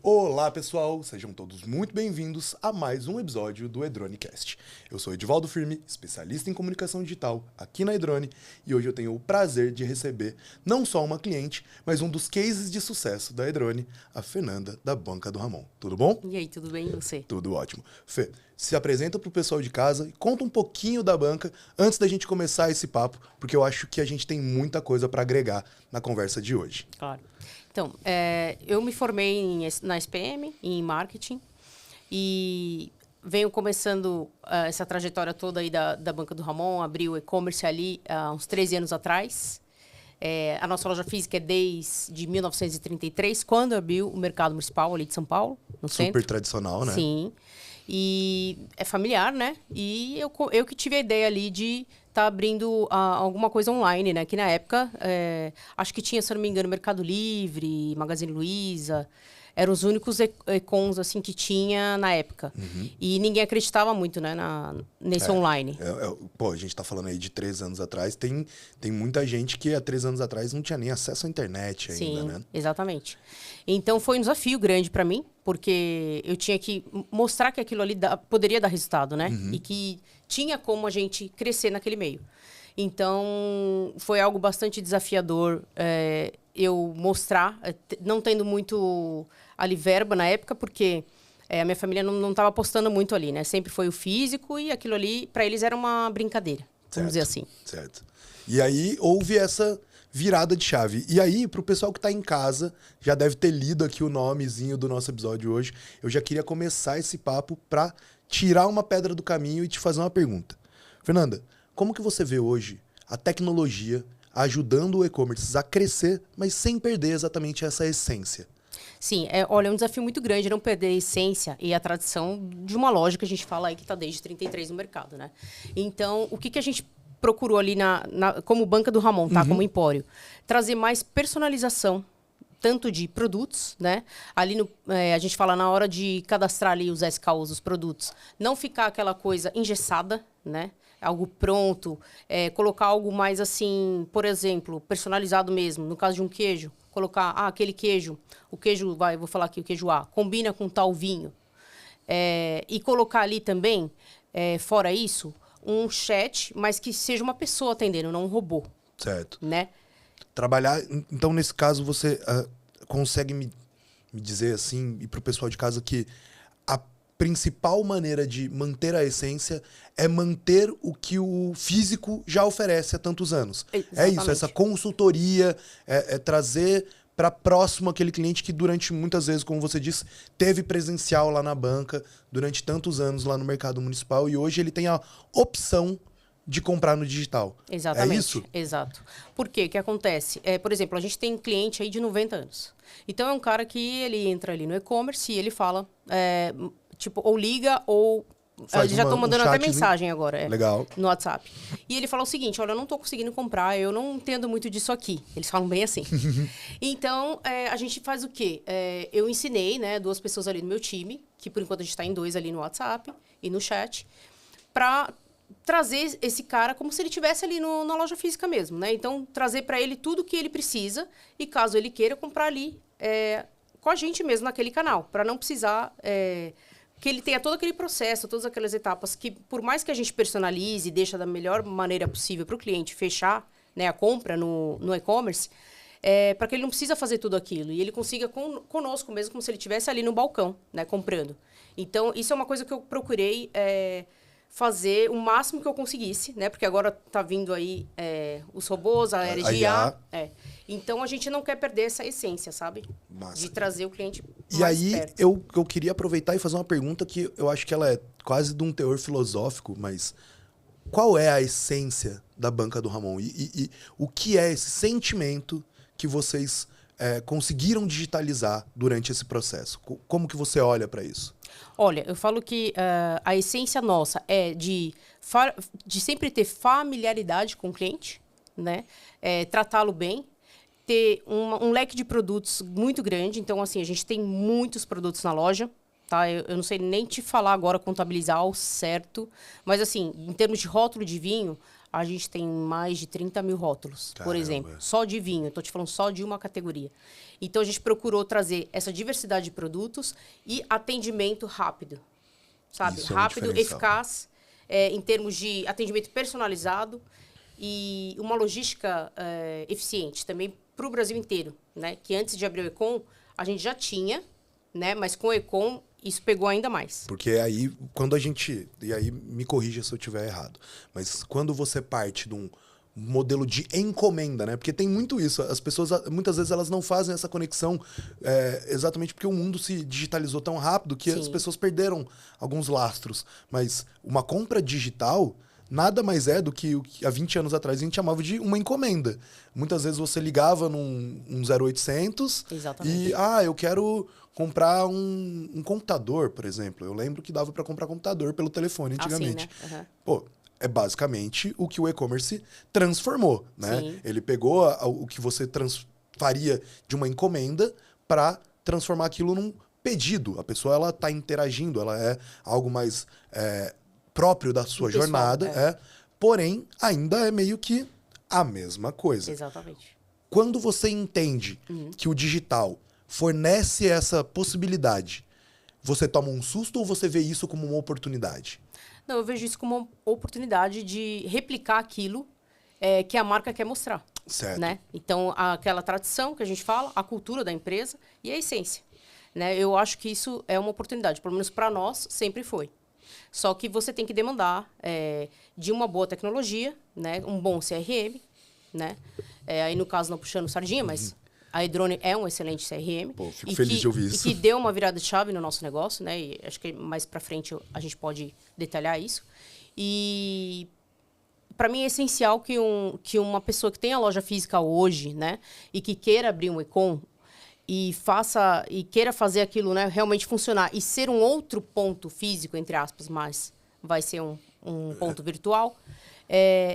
Olá pessoal, sejam todos muito bem-vindos a mais um episódio do Edronecast. Eu sou Edivaldo Firme, especialista em comunicação digital aqui na Edrone, e hoje eu tenho o prazer de receber não só uma cliente, mas um dos cases de sucesso da Edrone, a Fernanda da Banca do Ramon. Tudo bom? E aí, tudo bem e você? Tudo ótimo. Fê, se apresenta pro pessoal de casa e conta um pouquinho da banca antes da gente começar esse papo, porque eu acho que a gente tem muita coisa para agregar na conversa de hoje. Claro. Então, eu me formei na SPM, em marketing, e venho começando essa trajetória toda aí da Banca do Ramon, abri o e-commerce ali há uns 13 anos atrás. A nossa loja física é desde 1933, quando abriu o mercado municipal ali de São Paulo, no centro. Super tradicional, né? Sim. E é familiar, né? E eu que tive a ideia ali de estar abrindo alguma coisa online, né? Que na época, acho que tinha, se eu não me engano, Mercado Livre, Magazine Luiza. Eram os únicos e-cons, assim, que tinha na época. Uhum. E ninguém acreditava muito, né, nesse online. Pô, a gente tá falando aí de 3 anos atrás. Tem muita gente que há 3 anos atrás não tinha nem acesso à internet ainda, Sim, né? Exatamente. Então, foi um desafio grande para mim, porque eu tinha que mostrar que aquilo ali poderia dar resultado, né? Uhum. E que tinha como a gente crescer naquele meio. Então, foi algo bastante desafiador eu mostrar, não tendo muito ali verba na época, porque a minha família não estava apostando muito ali, né? Sempre foi o físico e aquilo ali, para eles, era uma brincadeira, vamos dizer assim. Certo. E aí, houve essa virada de chave. E aí, pro pessoal que tá em casa, já deve ter lido aqui o nomezinho do nosso episódio hoje, eu já queria começar esse papo para tirar uma pedra do caminho e te fazer uma pergunta. Fernanda, como que você vê hoje a tecnologia ajudando o e-commerce a crescer, mas sem perder exatamente essa essência? Sim, olha, é um desafio muito grande não perder a essência e a tradição de uma loja que a gente fala aí que está desde 33 no mercado, né? Então, o que a gente procurou ali como Banca do Ramon, tá? Uhum. Como empório? Trazer mais personalização, tanto de produtos, né? Ali a gente fala na hora de cadastrar ali os SKUs, os produtos, não ficar aquela coisa engessada, né? Algo pronto, colocar algo mais assim, por exemplo, personalizado mesmo. No caso de um queijo, colocar aquele queijo, o queijo, vou falar aqui, o queijo A, combina com tal vinho. E colocar ali também, fora isso, um chat, mas que seja uma pessoa atendendo, não um robô. Certo. Né? Trabalhar, então nesse caso você consegue me dizer assim, e para o pessoal de casa, que a principal maneira de manter a essência é manter o que o físico já oferece há tantos anos. Exatamente. É isso, essa consultoria, trazer para próximo aquele cliente que durante muitas vezes, como você disse, teve presencial lá na banca durante tantos anos lá no mercado municipal e hoje ele tem a opção de comprar no digital. Exatamente. É isso? Exato. Por quê? O que acontece? Por exemplo, a gente tem cliente aí de 90 anos. Então, é um cara que ele entra ali no e-commerce e ele fala, ou liga ou... Já estão mandando até mensagem agora. Legal. No WhatsApp. E ele fala o seguinte, olha, eu não estou conseguindo comprar, eu não entendo muito disso aqui. Eles falam bem assim. Então, a gente faz o quê? Eu ensinei, né, 2 pessoas ali no meu time, que por enquanto a gente está em 2 ali no WhatsApp e no chat, para trazer esse cara como se ele estivesse ali na loja física mesmo, né? Então, trazer para ele tudo o que ele precisa e caso ele queira comprar ali com a gente mesmo naquele canal, para não precisar... que ele tenha todo aquele processo, todas aquelas etapas que, por mais que a gente personalize e deixe da melhor maneira possível para o cliente fechar, né, a compra no e-commerce, para que ele não precisa fazer tudo aquilo. E ele consiga conosco mesmo, como se ele estivesse ali no balcão, né, comprando. Então, isso é uma coisa que eu procurei fazer o máximo que eu conseguisse, né? Porque agora está vindo aí os robôs, a era de IA. Então, a gente não quer perder essa essência, sabe? Massa. De trazer o cliente mais aí, perto. Eu queria aproveitar e fazer uma pergunta que eu acho que ela é quase de um teor filosófico, mas qual é a essência da Banca do Ramon? E o que é esse sentimento que vocês conseguiram digitalizar durante esse processo? Como que você olha para isso? Olha, eu falo que a essência nossa é de sempre ter familiaridade com o cliente, né? Tratá-lo bem, ter um leque de produtos muito grande. Então, assim, a gente tem muitos produtos na loja, tá? Eu não sei nem te falar agora, contabilizar ao certo, mas, assim, em termos de rótulo de vinho, a gente tem mais de 30 mil rótulos, por Caramba. exemplo. Só de vinho, estou te falando só de uma categoria. Então, a gente procurou trazer essa diversidade de produtos e atendimento rápido, sabe? Isso é um Rápido, diferencial. eficaz, em termos de atendimento personalizado e uma logística eficiente também para o Brasil inteiro, né? Que antes de abrir o Econ, a gente já tinha, né? Mas com o Econ, isso pegou ainda mais. Porque aí, quando a gente... E aí, me corrija se eu estiver errado. Mas quando você parte de um modelo de encomenda, né? Porque tem muito isso. As pessoas, muitas vezes, elas não fazem essa conexão exatamente porque o mundo se digitalizou tão rápido que as pessoas perderam alguns lastros. Mas uma compra digital nada mais é do que o que há 20 anos atrás a gente chamava de uma encomenda. Muitas vezes você ligava num 0800 Exatamente. e, eu quero comprar um computador, por exemplo. Eu lembro que dava para comprar computador pelo telefone antigamente. Assim, né? Uhum. Pô, é basicamente o que o e-commerce transformou, né? Sim. Ele pegou o que você faria de uma encomenda para transformar aquilo num pedido. A pessoa, ela tá interagindo, ela é algo mais próprio da sua pessoal, jornada, porém, ainda é meio que a mesma coisa. Exatamente. Quando você entende que o digital fornece essa possibilidade, você toma um susto ou você vê isso como uma oportunidade? Não, eu vejo isso como uma oportunidade de replicar aquilo que a marca quer mostrar. Certo. Né? Então, aquela tradição que a gente fala, a cultura da empresa e a essência. Né? Eu acho que isso é uma oportunidade, pelo menos para nós, sempre foi. Só que você tem que demandar de uma boa tecnologia, né? Um bom CRM, né? Aí, no caso, não puxando sardinha, mas a Edrone é um excelente CRM. Pô, fico feliz de ouvir isso. E que deu uma virada de chave no nosso negócio, né? E acho que mais para frente a gente pode detalhar isso. E para mim é essencial que uma pessoa que tenha loja física hoje, né? E que queira abrir um e-com e queira fazer aquilo, né, realmente funcionar e ser um outro ponto físico, entre aspas, mas vai ser um ponto virtual,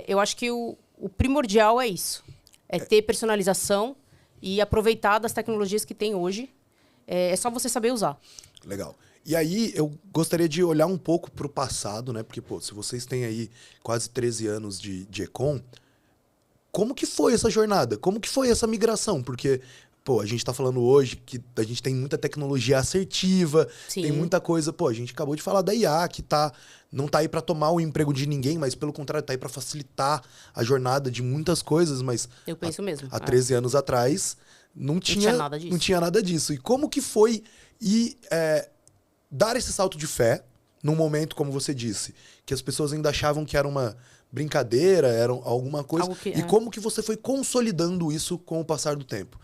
eu acho que o primordial é isso. É ter personalização e aproveitar das tecnologias que tem hoje. É só você saber usar. Legal. E aí, eu gostaria de olhar um pouco para o passado, né? Porque, pô, se vocês têm aí quase 13 anos de e-com, como que foi essa jornada? Como que foi essa migração? Porque... Pô, a gente tá falando hoje que a gente tem muita tecnologia assertiva, Sim. tem muita coisa... Pô, a gente acabou de falar da IA, que não tá aí para tomar o emprego de ninguém, mas pelo contrário, tá aí para facilitar a jornada de muitas coisas, mas... Eu penso mesmo. Há 13 anos atrás, não tinha nada disso. Não tinha nada disso. E como que foi dar esse salto de fé num momento, como você disse, que as pessoas ainda achavam que era uma brincadeira, era alguma coisa. Como que você foi consolidando isso com o passar do tempo?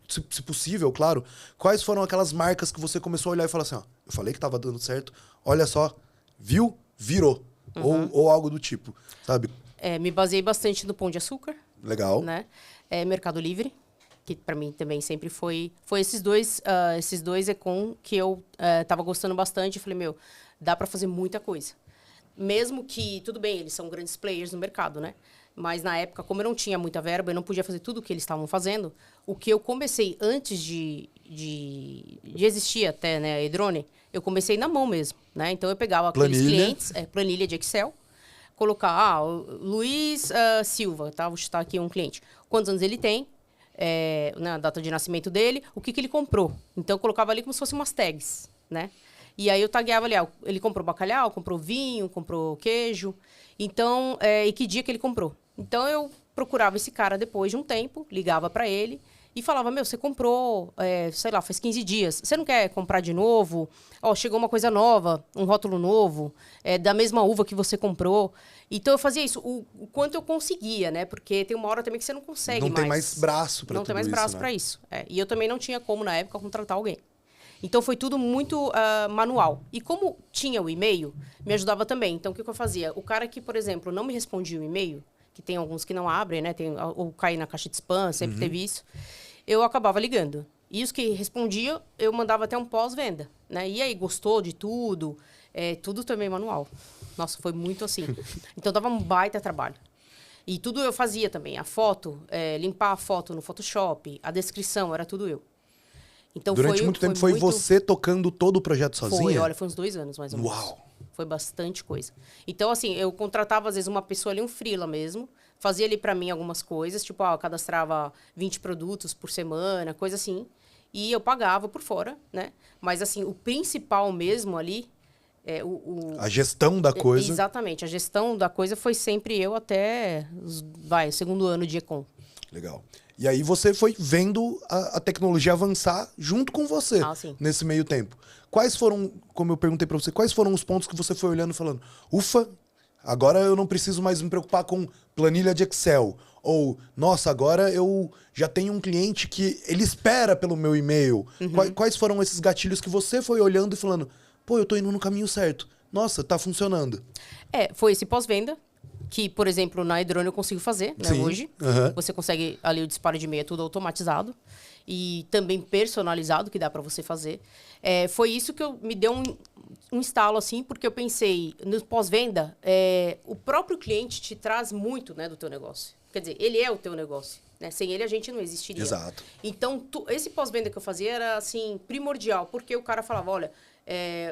Se possível, claro, quais foram aquelas marcas que você começou a olhar e falar assim, ó, eu falei que tava dando certo, olha só, viu? Virou. Ou algo do tipo, sabe? Me baseei bastante no Pão de Açúcar. Legal. Né? Mercado Livre, que para mim também sempre foi esses dois e-com que eu tava gostando bastante. Eu falei, dá para fazer muita coisa. Mesmo que, tudo bem, eles são grandes players no mercado, né? Mas na época, como eu não tinha muita verba, eu não podia fazer tudo o que eles estavam fazendo. O que eu comecei antes de existir até, né, a Edrone, eu comecei na mão mesmo, né? Então eu pegava aqueles clientes, planilha de Excel, colocar, Luiz Silva, tá? Vou chutar aqui um cliente. Quantos anos ele tem? Na data de nascimento dele, o que ele comprou. Então eu colocava ali como se fossem umas tags, né? E aí eu tagueava ali, ele comprou bacalhau, comprou vinho, comprou queijo. Então, e que dia que ele comprou. Então eu procurava esse cara depois de um tempo, ligava para ele e falava, você comprou, sei lá, faz 15 dias. Você não quer comprar de novo? Chegou uma coisa nova, um rótulo novo, da mesma uva que você comprou. Então eu fazia isso o quanto eu conseguia, né? Porque tem uma hora também que você não consegue mais. Não tem mais braço para tudo isso, não tem mais braço para isso. E eu também não tinha como, na época, contratar alguém. Então, foi tudo muito manual. E como tinha o e-mail, me ajudava também. Então, o que eu fazia? O cara que, por exemplo, não me respondia o e-mail, que tem alguns que não abrem, né? Ou cai na caixa de spam, sempre teve isso. Eu acabava ligando. E os que respondiam, eu mandava até um pós-venda, né? E aí, gostou de tudo? Tudo também manual. Nossa, foi muito assim. Então, dava um baita trabalho. E tudo eu fazia também. A foto, limpar a foto no Photoshop, a descrição, era tudo eu. Então, durante muito tempo foi você tocando todo o projeto sozinha? Foi uns 2 anos, mais ou menos. Uau! Foi bastante coisa. Então, assim, eu contratava, às vezes, uma pessoa ali, um freela mesmo, fazia ali para mim algumas coisas, tipo, eu cadastrava 20 produtos por semana, coisa assim, e eu pagava por fora, né? Mas, assim, o principal mesmo ali... A gestão da coisa. Exatamente. A gestão da coisa foi sempre eu até o segundo ano de Econ. Legal. E aí você foi vendo a tecnologia avançar junto com você nesse meio tempo. Quais foram, como eu perguntei pra você, quais foram os pontos que você foi olhando e falando, ufa, agora eu não preciso mais me preocupar com planilha de Excel. Ou, nossa, agora eu já tenho um cliente que ele espera pelo meu e-mail. Quais foram esses gatilhos que você foi olhando e falando, pô, eu tô indo no caminho certo. Nossa, tá funcionando. Foi esse pós-venda, que, por exemplo, na Edrone eu consigo fazer, né, hoje. Você consegue, ali o disparo de e-mail é tudo automatizado. E também personalizado, que dá para você fazer. Foi isso que me deu um estalo, assim, porque eu pensei, no pós-venda, o próprio cliente te traz muito, né, do teu negócio. Quer dizer, ele é o teu negócio. Né? Sem ele, a gente não existiria. Exato. Então, esse pós-venda que eu fazia era, assim, primordial. Porque o cara falava, olha,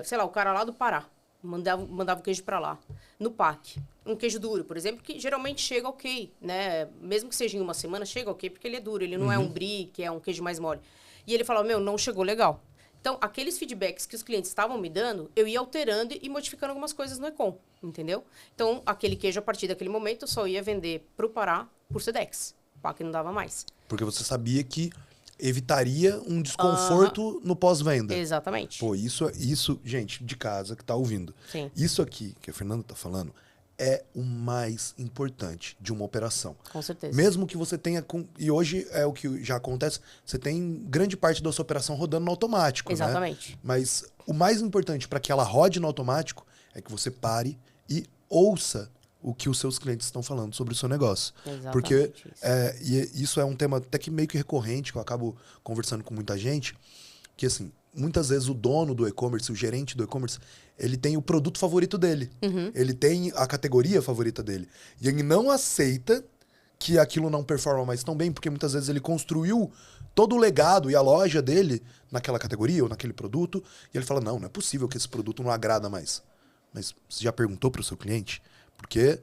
sei lá, o cara lá do Pará mandava o queijo para lá. No PAC. Um queijo duro, por exemplo, que geralmente chega ok, né? Mesmo que seja em uma semana, chega ok, porque ele é duro. Ele não é um brie, que é um queijo mais mole. E ele falava, não chegou legal. Então, aqueles feedbacks que os clientes estavam me dando, eu ia alterando e modificando algumas coisas no Econ, entendeu? Então, aquele queijo, a partir daquele momento, eu só ia vender pro Pará por Sedex. O PAC não dava mais. Porque você sabia que evitaria um desconforto no pós-venda. Exatamente. Pô, isso, gente, de casa que tá ouvindo. Sim. Isso aqui que a Fernanda tá falando é o mais importante de uma operação. Com certeza. Mesmo que você tenha... E hoje é o que já acontece, você tem grande parte da sua operação rodando no automático, exatamente. Né? Mas o mais importante para que ela rode no automático é que você pare e ouça o que os seus clientes estão falando sobre o seu negócio. Exatamente. Porque isso é um tema até que meio que recorrente, que eu acabo conversando com muita gente, que assim, muitas vezes o dono do e-commerce, o gerente do e-commerce, ele tem o produto favorito dele. Ele tem a categoria favorita dele. E ele não aceita que aquilo não performa mais tão bem, porque muitas vezes ele construiu todo o legado e a loja dele naquela categoria ou naquele produto, e ele fala, não é possível que esse produto não agrada mais. Mas você já perguntou para o seu cliente? Porque,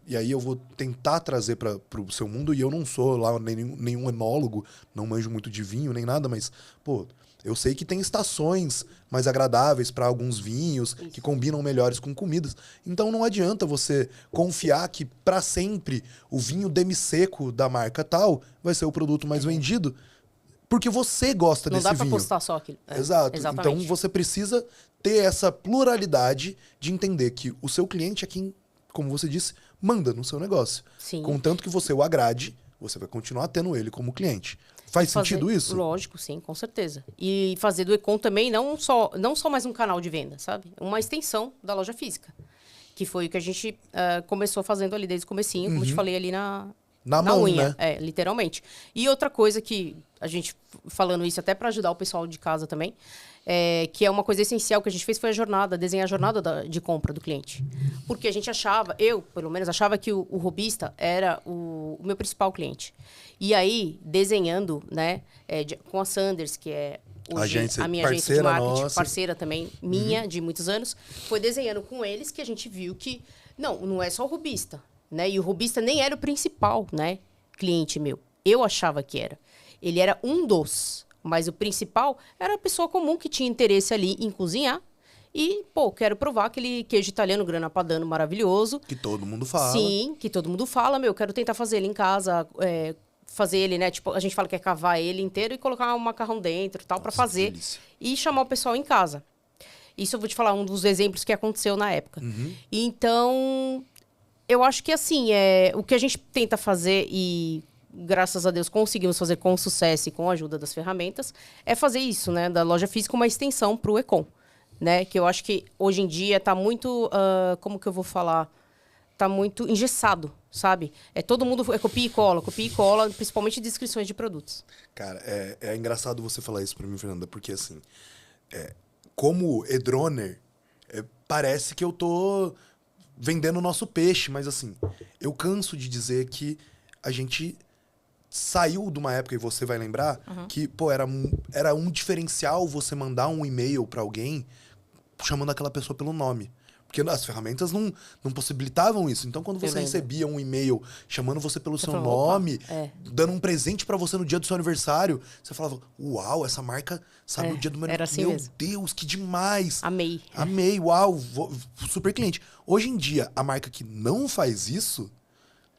e aí eu vou tentar trazer para o seu mundo, e eu não sou lá nenhum enólogo, não manjo muito de vinho nem nada, mas, pô, eu sei que tem estações mais agradáveis para alguns vinhos, que combinam melhores com comidas. Então não adianta você confiar que para sempre o vinho demi-seco da marca tal vai ser o produto mais vendido, porque você gosta desse vinho. Não dá para postar só aquilo. Exato. Exatamente. Então você precisa ter essa pluralidade de entender que o seu cliente é quem, como você disse, manda no seu negócio. Sim. Contanto que você o agrade, você vai continuar tendo ele como cliente. Faz sentido isso? Lógico, sim, com certeza. E fazer do Econ também não só mais um canal de venda, sabe? Uma extensão da loja física. Que foi o que a gente começou fazendo ali desde o comecinho, como eu te falei ali na mão, unha, né? Literalmente. E outra coisa que a gente, falando isso até para ajudar o pessoal de casa também, que é uma coisa essencial que a gente fez, foi desenhar a jornada de compra do cliente. Porque a gente achava, eu, pelo menos, achava que o robista era o meu principal cliente. E aí, desenhando, né, com a Sanders, que é hoje a minha agência de marketing, parceira também minha, de muitos anos, foi desenhando com eles que a gente viu que, não é só o robista, né? E o robista nem era o principal, né, cliente meu. Eu achava que era. Ele era um dos, mas o principal era a pessoa comum que tinha interesse ali em cozinhar. E, pô, quero provar aquele queijo italiano Grana Padano maravilhoso. Que todo mundo fala. Sim, que todo mundo fala, quero tentar fazer ele em casa, fazer ele, né? Tipo, a gente fala que é cavar ele inteiro e colocar um macarrão dentro e tal, para fazer. Delícia. E chamar o pessoal em casa. Isso eu vou te falar um dos exemplos que aconteceu na época. Então, eu acho que assim, o que a gente tenta fazer e graças a Deus conseguimos fazer com sucesso e com a ajuda das ferramentas, é fazer isso, né? Da loja física uma extensão para o Econ, né? Que eu acho que hoje em dia está muito, como que eu vou falar? Está muito engessado, sabe? Todo mundo copia e cola, principalmente descrições de produtos. Cara, é engraçado você falar isso para mim, Fernanda, porque assim, como Edroner, parece que eu tô vendendo o nosso peixe, mas assim, eu canso de dizer que a gente saiu de uma época, e você vai lembrar, que, pô, era um diferencial você mandar um e-mail para alguém chamando aquela pessoa pelo nome. Porque as ferramentas não possibilitavam isso. Então, quando Eu você lembro. recebia um e-mail chamando você pelo seu falava, opa, nome, dando um presente pra você no dia do seu aniversário, você falava, uau, essa marca sabe o dia do meu era aniversário. assim Meu mesmo. Deus, que demais. Amei. Amei, uau, super cliente. Hoje em dia, a marca que não faz isso,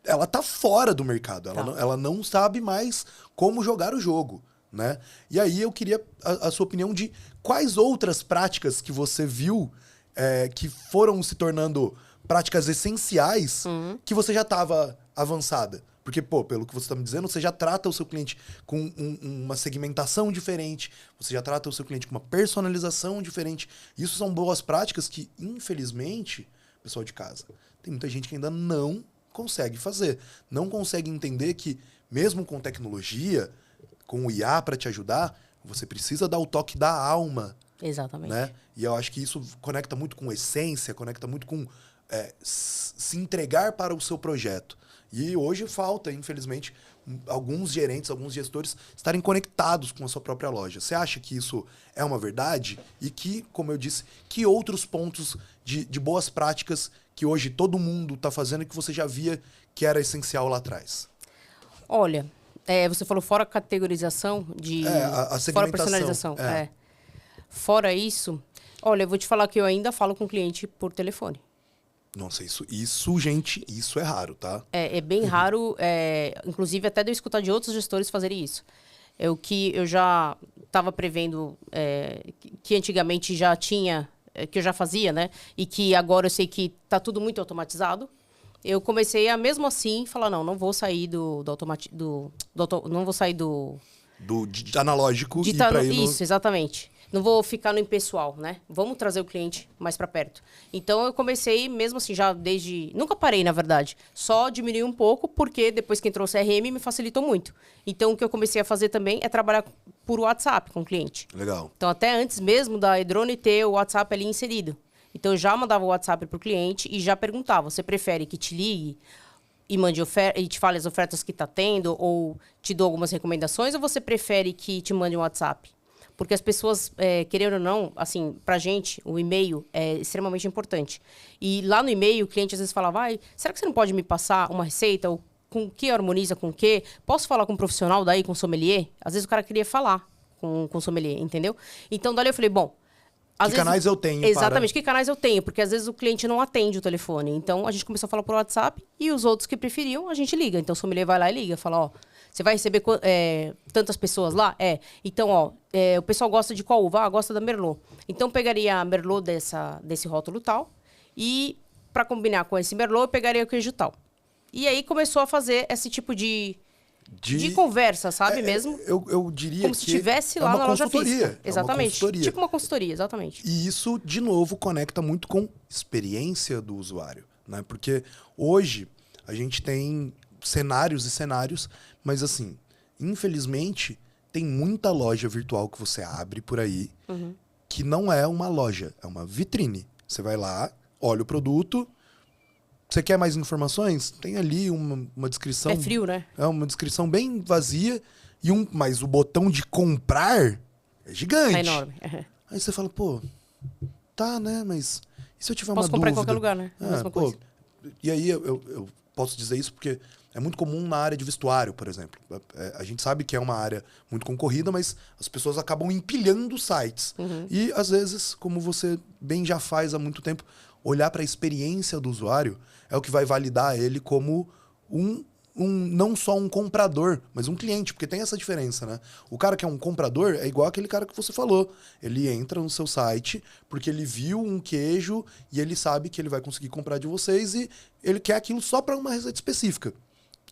ela tá fora do mercado. Tá. Ela não sabe mais como jogar o jogo, né? E aí eu queria a sua opinião de quais outras práticas que você viu que foram se tornando práticas essenciais que você já estava avançada. Porque, pô, pelo que você está me dizendo, você já trata o seu cliente com uma segmentação diferente, você já trata o seu cliente com uma personalização diferente. Isso são boas práticas que, infelizmente, pessoal de casa, tem muita gente que ainda não consegue fazer. Não consegue entender que, mesmo com tecnologia, com o IA para te ajudar, você precisa dar o toque da alma. Exatamente. Né? E eu acho que isso conecta muito com essência, conecta muito com se entregar para o seu projeto. E hoje falta, infelizmente, alguns gerentes, alguns gestores estarem conectados com a sua própria loja. Você acha que isso é uma verdade? E que, como eu disse, que outros pontos de boas práticas que hoje todo mundo está fazendo e que você já via que era essencial lá atrás? Olha, você falou fora categorização de... a segmentação. Fora personalização. Fora isso, olha, eu vou te falar que eu ainda falo com o cliente por telefone. Nossa, isso, gente, isso é raro, tá? É bem raro, inclusive até de eu escutar de outros gestores fazerem isso. É o que eu já estava prevendo, que antigamente já tinha, que eu já fazia, né? E que agora eu sei que está tudo muito automatizado. Eu comecei a, mesmo assim, falar, não vou sair não vou sair do analógico de e tá para no, ir no... Isso, exatamente. Não vou ficar no impessoal, né? Vamos trazer o cliente mais para perto. Então, eu comecei, mesmo assim, já desde... Nunca parei, na verdade. Só diminui um pouco, porque depois que entrou o CRM, me facilitou muito. Então, o que eu comecei a fazer também é trabalhar por WhatsApp com o cliente. Legal. Então, até antes mesmo da Edrone ter o WhatsApp ali inserido. Então, eu já mandava o WhatsApp pro cliente e já perguntava, você prefere que te ligue e mande e te fale as ofertas que tá tendo, ou te dou algumas recomendações, ou você prefere que te mande um WhatsApp? Porque as pessoas, querendo ou não, assim, pra gente, o e-mail é extremamente importante. E lá no e-mail, o cliente às vezes falava, será que você não pode me passar uma receita? Ou com o que harmoniza com o quê? Posso falar com um profissional daí, com sommelier? Às vezes o cara queria falar com sommelier, entendeu? Então, dali eu falei, bom... Que canais eu tenho? Exatamente, que canais eu tenho? Porque às vezes o cliente não atende o telefone. Então, a gente começou a falar por WhatsApp e os outros que preferiam, a gente liga. Então, o sommelier vai lá e liga. Fala, você vai receber tantas pessoas lá? Então, o pessoal gosta de qual uva? Gosta da Merlot. Então, pegaria a Merlot desse rótulo tal e, para combinar com esse Merlot, eu pegaria o queijo tal. E aí, começou a fazer esse tipo de conversa, sabe mesmo? Eu diria como que se estivesse lá na loja física. Exatamente. Tipo uma consultoria, exatamente. E isso, de novo, conecta muito com experiência do usuário, né? Porque hoje a gente tem cenários e cenários, mas assim, infelizmente, tem muita loja virtual que você abre por aí que não é uma loja, é uma vitrine. Você vai lá, olha o produto. Você quer mais informações? Tem ali uma descrição... É frio, né? É uma descrição bem vazia. Mas o botão de comprar é gigante. É enorme. Aí você fala, pô, tá, né? Mas e se eu tiver uma dúvida? Posso comprar em qualquer lugar, né? É a mesma coisa. E aí eu posso dizer isso porque é muito comum na área de vestuário, por exemplo. A gente sabe que é uma área muito concorrida, mas as pessoas acabam empilhando sites. E, às vezes, como você bem já faz há muito tempo, olhar para a experiência do usuário é o que vai validar ele como não só um comprador, mas um cliente, porque tem essa diferença, né? O cara que é um comprador é igual aquele cara que você falou. Ele entra no seu site porque ele viu um queijo e ele sabe que ele vai conseguir comprar de vocês e ele quer aquilo só para uma receita específica.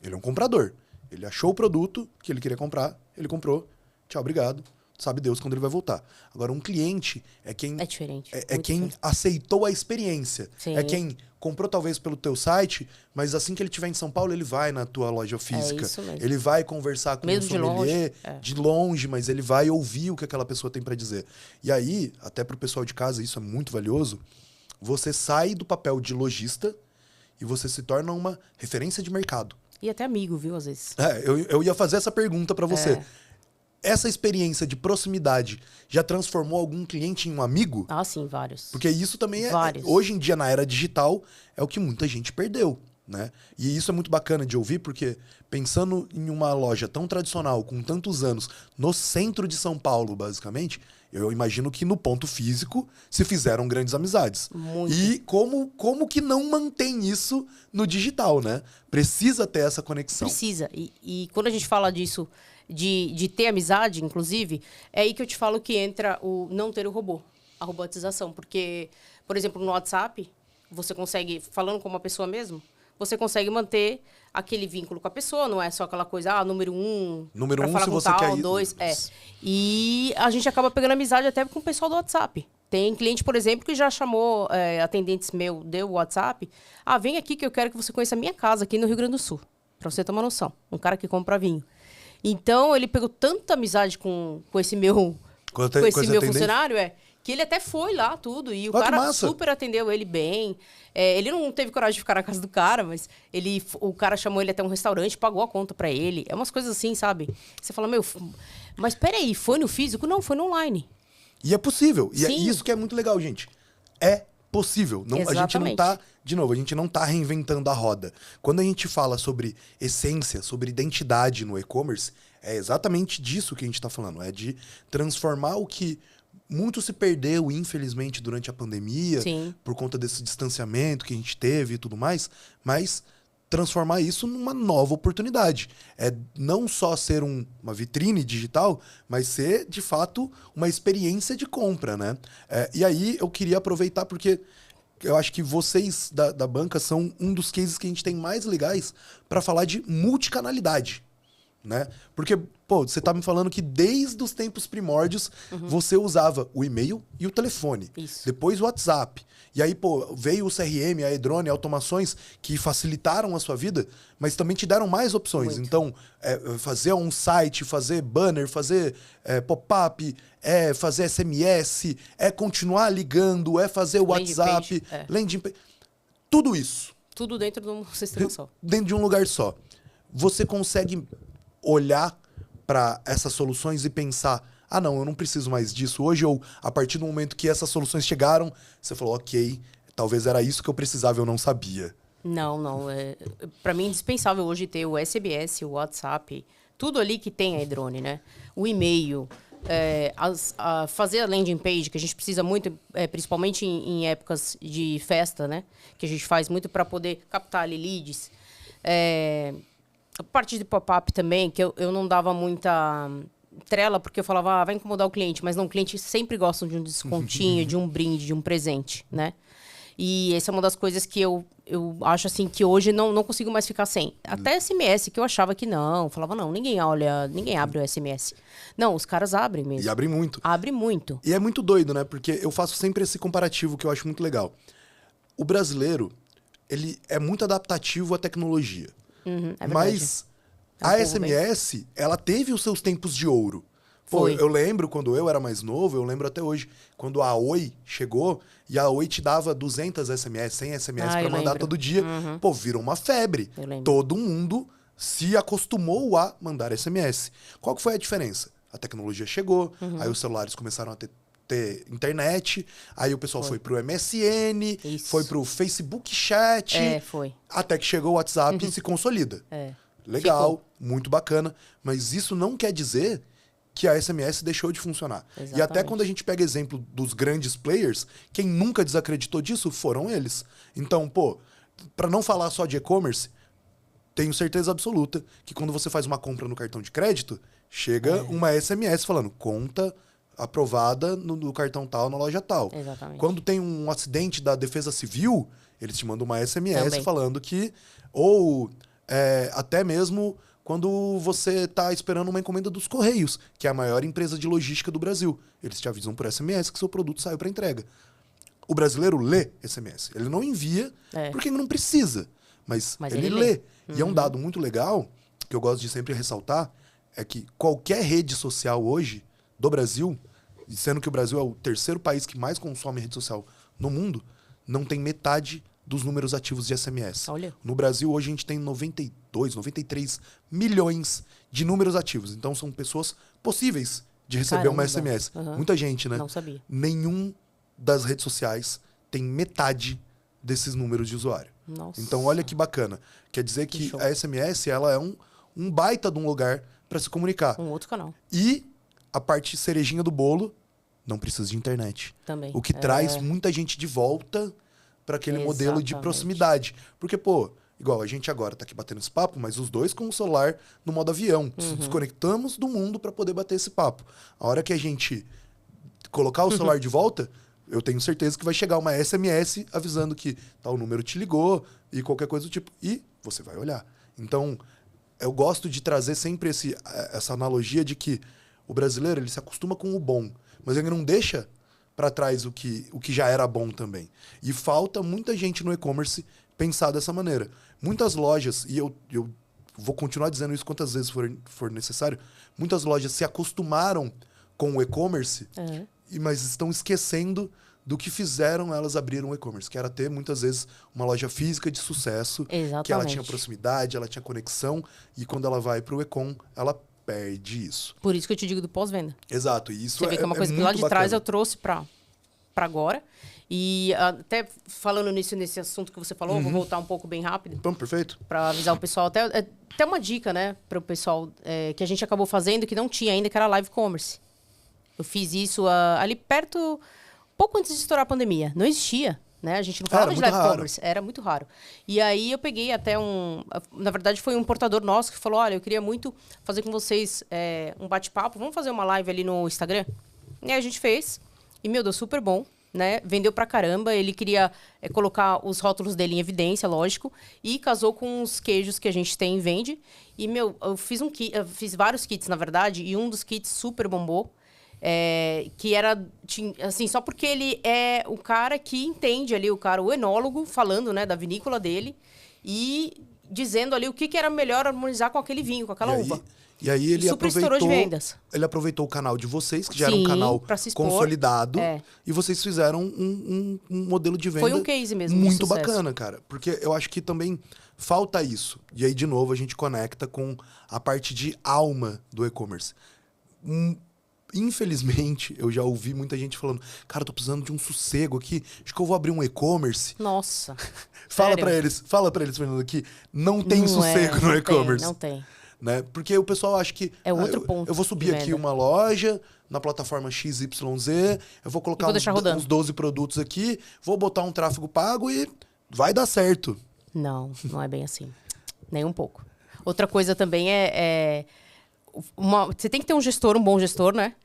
Ele é um comprador. Ele achou o produto que ele queria comprar, ele comprou, tchau, obrigado. Sabe Deus quando ele vai voltar. Agora, um cliente é quem... É diferente. É quem aceitou a experiência. Sim. É quem comprou talvez pelo teu site, mas assim que ele estiver em São Paulo, ele vai na tua loja física. É isso mesmo. Ele vai conversar com Mesmo o sommelier de longe, mas ele vai ouvir o que aquela pessoa tem para dizer. E aí, até pro pessoal de casa, isso é muito valioso, você sai do papel de lojista e você se torna uma referência de mercado. E até amigo, viu, às vezes. Eu ia fazer essa pergunta para você. essa experiência de proximidade já transformou algum cliente em um amigo? Ah, sim, vários. Porque isso também Vários. hoje em dia, na era digital, é o que muita gente perdeu, né? E isso é muito bacana de ouvir, porque pensando em uma loja tão tradicional, com tantos anos, no centro de São Paulo, basicamente, eu imagino que no ponto físico se fizeram grandes amizades. Muito. E como que não mantém isso no digital, né? Precisa ter essa conexão. Precisa. E quando a gente fala disso, de ter amizade, inclusive, é aí que eu te falo que entra o não ter o robô, a robotização. Porque, por exemplo, no WhatsApp, você consegue, falando com uma pessoa mesmo, você consegue manter aquele vínculo com a pessoa, não é só aquela coisa, número 1, Número 1, falar se com você tal, quer ir. 2, E a gente acaba pegando amizade até com o pessoal do WhatsApp. Tem cliente, por exemplo, que já chamou atendentes meu, deu o WhatsApp. Vem aqui que eu quero que você conheça a minha casa aqui no Rio Grande do Sul. Pra você ter uma noção. Um cara que compra vinho. Então, ele pegou tanta amizade com esse meu, funcionário, que ele até foi lá, tudo. E o cara super atendeu ele bem. Ele não teve coragem de ficar na casa do cara, mas o cara chamou ele até um restaurante, pagou a conta pra ele. É umas coisas assim, sabe? Você fala, mas peraí, foi no físico? Não, foi no online. E é possível. E é Sim. isso que é muito legal, gente. É possível. Não, a gente não tá, de novo, a gente não tá reinventando a roda. Quando a gente fala sobre essência, sobre identidade no e-commerce, é exatamente disso que a gente tá falando. É de transformar o que muito se perdeu, infelizmente, durante a pandemia, Sim. por conta desse distanciamento que a gente teve e tudo mais, mas transformar isso numa nova oportunidade. É não só ser uma vitrine digital, mas ser, de fato, uma experiência de compra, né? E aí eu queria aproveitar, porque eu acho que vocês da banca são um dos cases que a gente tem mais legais para falar de multicanalidade, né? Porque, você tá me falando que desde os tempos primórdios você usava o e-mail e o telefone. Isso. Depois o WhatsApp. E aí, veio o CRM, a Edrone, automações que facilitaram a sua vida, mas também te deram mais opções. Muito. Então, fazer um site, fazer banner, fazer pop-up, fazer SMS, continuar ligando, fazer o WhatsApp, landing page. Tudo isso. Tudo dentro de um sistema só. Dentro de um lugar só. Você consegue olhar para essas soluções e pensar, não, eu não preciso mais disso hoje, ou a partir do momento que essas soluções chegaram, você falou, ok, talvez era isso que eu precisava, eu não sabia. Não. Para mim é indispensável hoje ter o SMS, o WhatsApp, tudo ali que tem a Edrone, né? O e-mail, fazer a landing page, que a gente precisa muito, principalmente em épocas de festa, né? Que a gente faz muito para poder captar ali leads. A parte de pop-up também, que eu não dava muita trela, porque eu falava, vai incomodar o cliente. Mas não, o cliente sempre gosta de um descontinho, de um brinde, de um presente, né? E essa é uma das coisas que eu acho assim, que hoje não consigo mais ficar sem. Até SMS, que eu achava que não. Falava, não, ninguém abre o SMS. Não, os caras abrem mesmo. E abrem muito. Abre muito. E é muito doido, né? Porque eu faço sempre esse comparativo que eu acho muito legal. O brasileiro, ele é muito adaptativo à tecnologia. É verdade. Mas a SMS, ela teve os seus tempos de ouro. Eu lembro quando eu era mais novo, eu lembro até hoje, quando a Oi chegou e a Oi te dava 200 SMS, 100 SMS pra mandar todo dia. Virou uma febre. Todo mundo se acostumou a mandar SMS. Qual que foi a diferença? A tecnologia chegou, aí os celulares começaram a ter internet, aí o pessoal foi pro MSN, foi pro Facebook Chat, até que chegou o WhatsApp e se consolida. Legal, muito bacana, mas isso não quer dizer que a SMS deixou de funcionar. Exatamente. E até quando a gente pega exemplo dos grandes players, quem nunca desacreditou disso foram eles. Então, para não falar só de e-commerce, tenho certeza absoluta que quando você faz uma compra no cartão de crédito, chega uma SMS falando, conta aprovada no cartão tal, na loja tal. Exatamente. Quando tem um acidente da Defesa Civil, eles te mandam uma SMS falando que... Ou até mesmo quando você está esperando uma encomenda dos Correios, que é a maior empresa de logística do Brasil. Eles te avisam por SMS que seu produto saiu para entrega. O brasileiro lê SMS. Ele não envia porque ele não precisa, mas ele lê. E é um dado muito legal, que eu gosto de sempre ressaltar, é que qualquer rede social hoje do Brasil, sendo que o Brasil é o terceiro país que mais consome rede social no mundo, não tem metade dos números ativos de SMS. Olha. No Brasil, hoje, a gente tem 92, 93 milhões de números ativos. Então, são pessoas possíveis de receber uma SMS. Muita gente, né? Não sabia. Nenhum das redes sociais tem metade desses números de usuário. Nossa. Então, olha que bacana. Quer dizer que a SMS, ela é um baita de um lugar para se comunicar. Um outro canal. E a parte cerejinha do bolo, não precisa de internet. Também. O que traz muita gente de volta para aquele modelo de Exatamente. proximidade. Porque, pô, igual a gente agora tá aqui batendo esse papo, mas os dois com o celular no modo avião. Se desconectamos do mundo para poder bater esse papo. A hora que a gente colocar o celular de volta, eu tenho certeza que vai chegar uma SMS avisando que tal número te ligou e qualquer coisa do tipo. E você vai olhar. Então, eu gosto de trazer sempre essa analogia de que o brasileiro ele se acostuma com o bom, mas ele não deixa para trás o que já era bom também. E falta muita gente no e-commerce pensar dessa maneira. Muitas lojas, e eu vou continuar dizendo isso quantas vezes for necessário, muitas lojas se acostumaram com o e-commerce, mas estão esquecendo do que fizeram elas abrir um e-commerce, que era ter, muitas vezes, uma loja física de sucesso, Exatamente. que ela tinha proximidade, ela tinha conexão, e quando ela vai para o e-com, ela perde isso. Por isso que eu te digo do pós-venda. Exato, e isso Você vê que é uma coisa que muito lá de bacana. trás eu trouxe para agora. E até falando nesse assunto que você falou, vou voltar um pouco bem rápido. Bom, perfeito. Para avisar o pessoal. Até uma dica, né, para o pessoal que a gente acabou fazendo que não tinha ainda, que era live commerce. Eu fiz isso ali perto, pouco antes de estourar a pandemia. Não existia, né? A gente não falava de live commerce. Era muito raro. E aí eu peguei até na verdade, foi um portador nosso que falou, olha, eu queria muito fazer com vocês um bate-papo. Vamos fazer uma live ali no Instagram? E aí a gente fez. E, meu, deu super bom. Né? Vendeu pra caramba, ele queria colocar os rótulos dele em evidência, lógico, e casou com os queijos que a gente tem e vende. E, meu, eu fiz vários kits, na verdade, e um dos kits super bombou, que era, assim, só porque ele é o cara que entende ali, o enólogo, falando, né, da vinícola dele, e dizendo ali o que era melhor harmonizar com aquele vinho, com aquela uva. E aí ele super estourou de vendas. Ele aproveitou o canal de vocês, que já era um canal consolidado, e vocês fizeram um modelo de venda. Foi um case mesmo. Muito bacana, cara. Porque eu acho que também falta isso. E aí, de novo, a gente conecta com a parte de alma do e-commerce. Infelizmente, eu já ouvi muita gente falando, cara, eu tô precisando de um sossego aqui, acho que eu vou abrir um e-commerce. Nossa. Fala pra eles, Fernando, que não tem sossego no e-commerce. Não tem. Né? Porque o pessoal acha que outro ponto eu vou subir aqui uma loja na plataforma XYZ, eu vou colocar uns 12 produtos aqui, vou botar um tráfego pago e vai dar certo. Não é bem assim. Nem um pouco. Outra coisa também você tem que ter um bom gestor, né?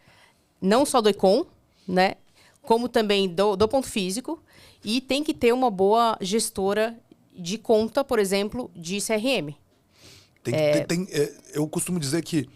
Não só do e-com, né? Como também do ponto físico. E tem que ter uma boa gestora de conta, por exemplo, de CRM. Eu costumo dizer que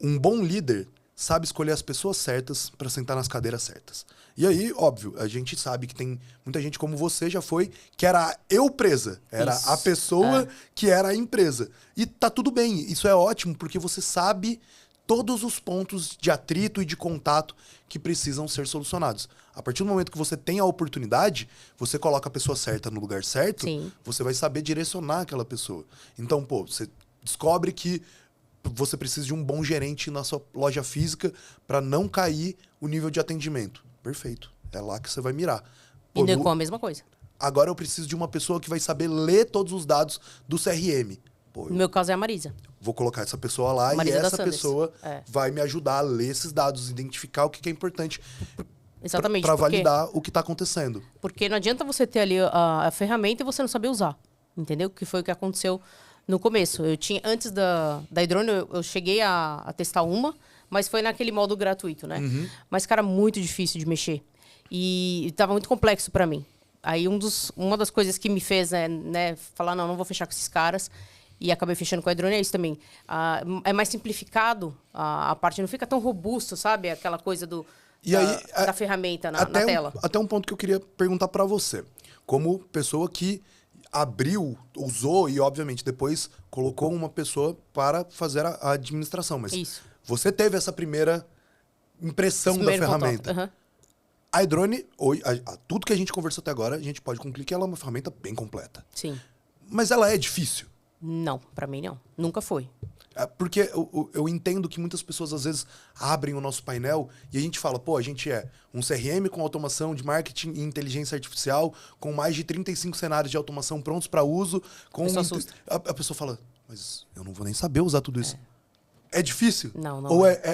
um bom líder sabe escolher as pessoas certas para sentar nas cadeiras certas. E aí, óbvio, a gente sabe que tem muita gente como você já foi, que era eu presa. Era a pessoa que era a empresa. E tá tudo bem, isso é ótimo, porque você sabe todos os pontos de atrito e de contato que precisam ser solucionados. A partir do momento que você tem a oportunidade, você coloca a pessoa certa no lugar certo, você vai saber direcionar aquela pessoa. Então, pô, você descobre que você precisa de um bom gerente na sua loja física para não cair o nível de atendimento. Perfeito. É lá que você vai mirar. Pô, e com a mesma coisa. Agora eu preciso de uma pessoa que vai saber ler todos os dados do CRM. Pô, no meu caso é a Marisa. Vou colocar essa pessoa lá Marisa e essa pessoa vai me ajudar a ler esses dados, identificar o que é importante. Exatamente. Para validar o que está acontecendo. Porque não adianta você ter ali a ferramenta e você não saber usar. Entendeu? Que foi o que aconteceu no começo. Antes da iDrone, eu cheguei a testar uma, mas foi naquele modo gratuito, né? Mas, cara, muito difícil de mexer. E estava muito complexo para mim. Aí, uma das coisas que me fez falar, não vou fechar com esses caras. E acabei fechando com a iDrone, é isso também. É mais simplificado, a parte não fica tão robusto, sabe? Aquela coisa da ferramenta na tela. Até um ponto que eu queria perguntar para você. Como pessoa que abriu, usou e, obviamente, depois colocou uma pessoa para fazer a administração. Mas você teve essa primeira impressão da ferramenta. A iDrone, tudo que a gente conversou até agora, a gente pode concluir que ela é uma ferramenta bem completa. Sim. Mas ela é difícil. Não, pra mim não. Nunca foi. Porque eu entendo que muitas pessoas às vezes abrem o nosso painel e a gente fala, pô, a gente é um CRM com automação de marketing e inteligência artificial, com mais de 35 cenários de automação prontos para uso. A pessoa fala, mas eu não vou nem saber usar tudo isso. É difícil? Não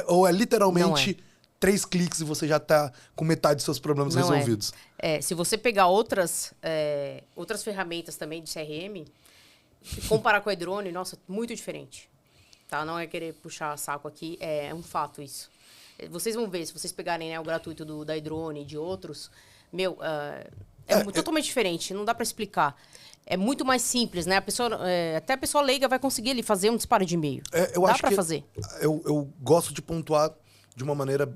Ou é literalmente 3 cliques e você já tá com metade dos seus problemas resolvidos? Se você pegar outras ferramentas também de CRM, comparar com a iDrone, nossa, muito diferente. Tá? Não é querer puxar saco aqui, é um fato isso. Vocês vão ver, se vocês pegarem, né, o gratuito da iDrone e de outros, totalmente diferente, não dá para explicar. É muito mais simples, né? Até a pessoa leiga vai conseguir ali fazer um disparo de e-mail. Dá para fazer. Eu gosto de pontuar de uma maneira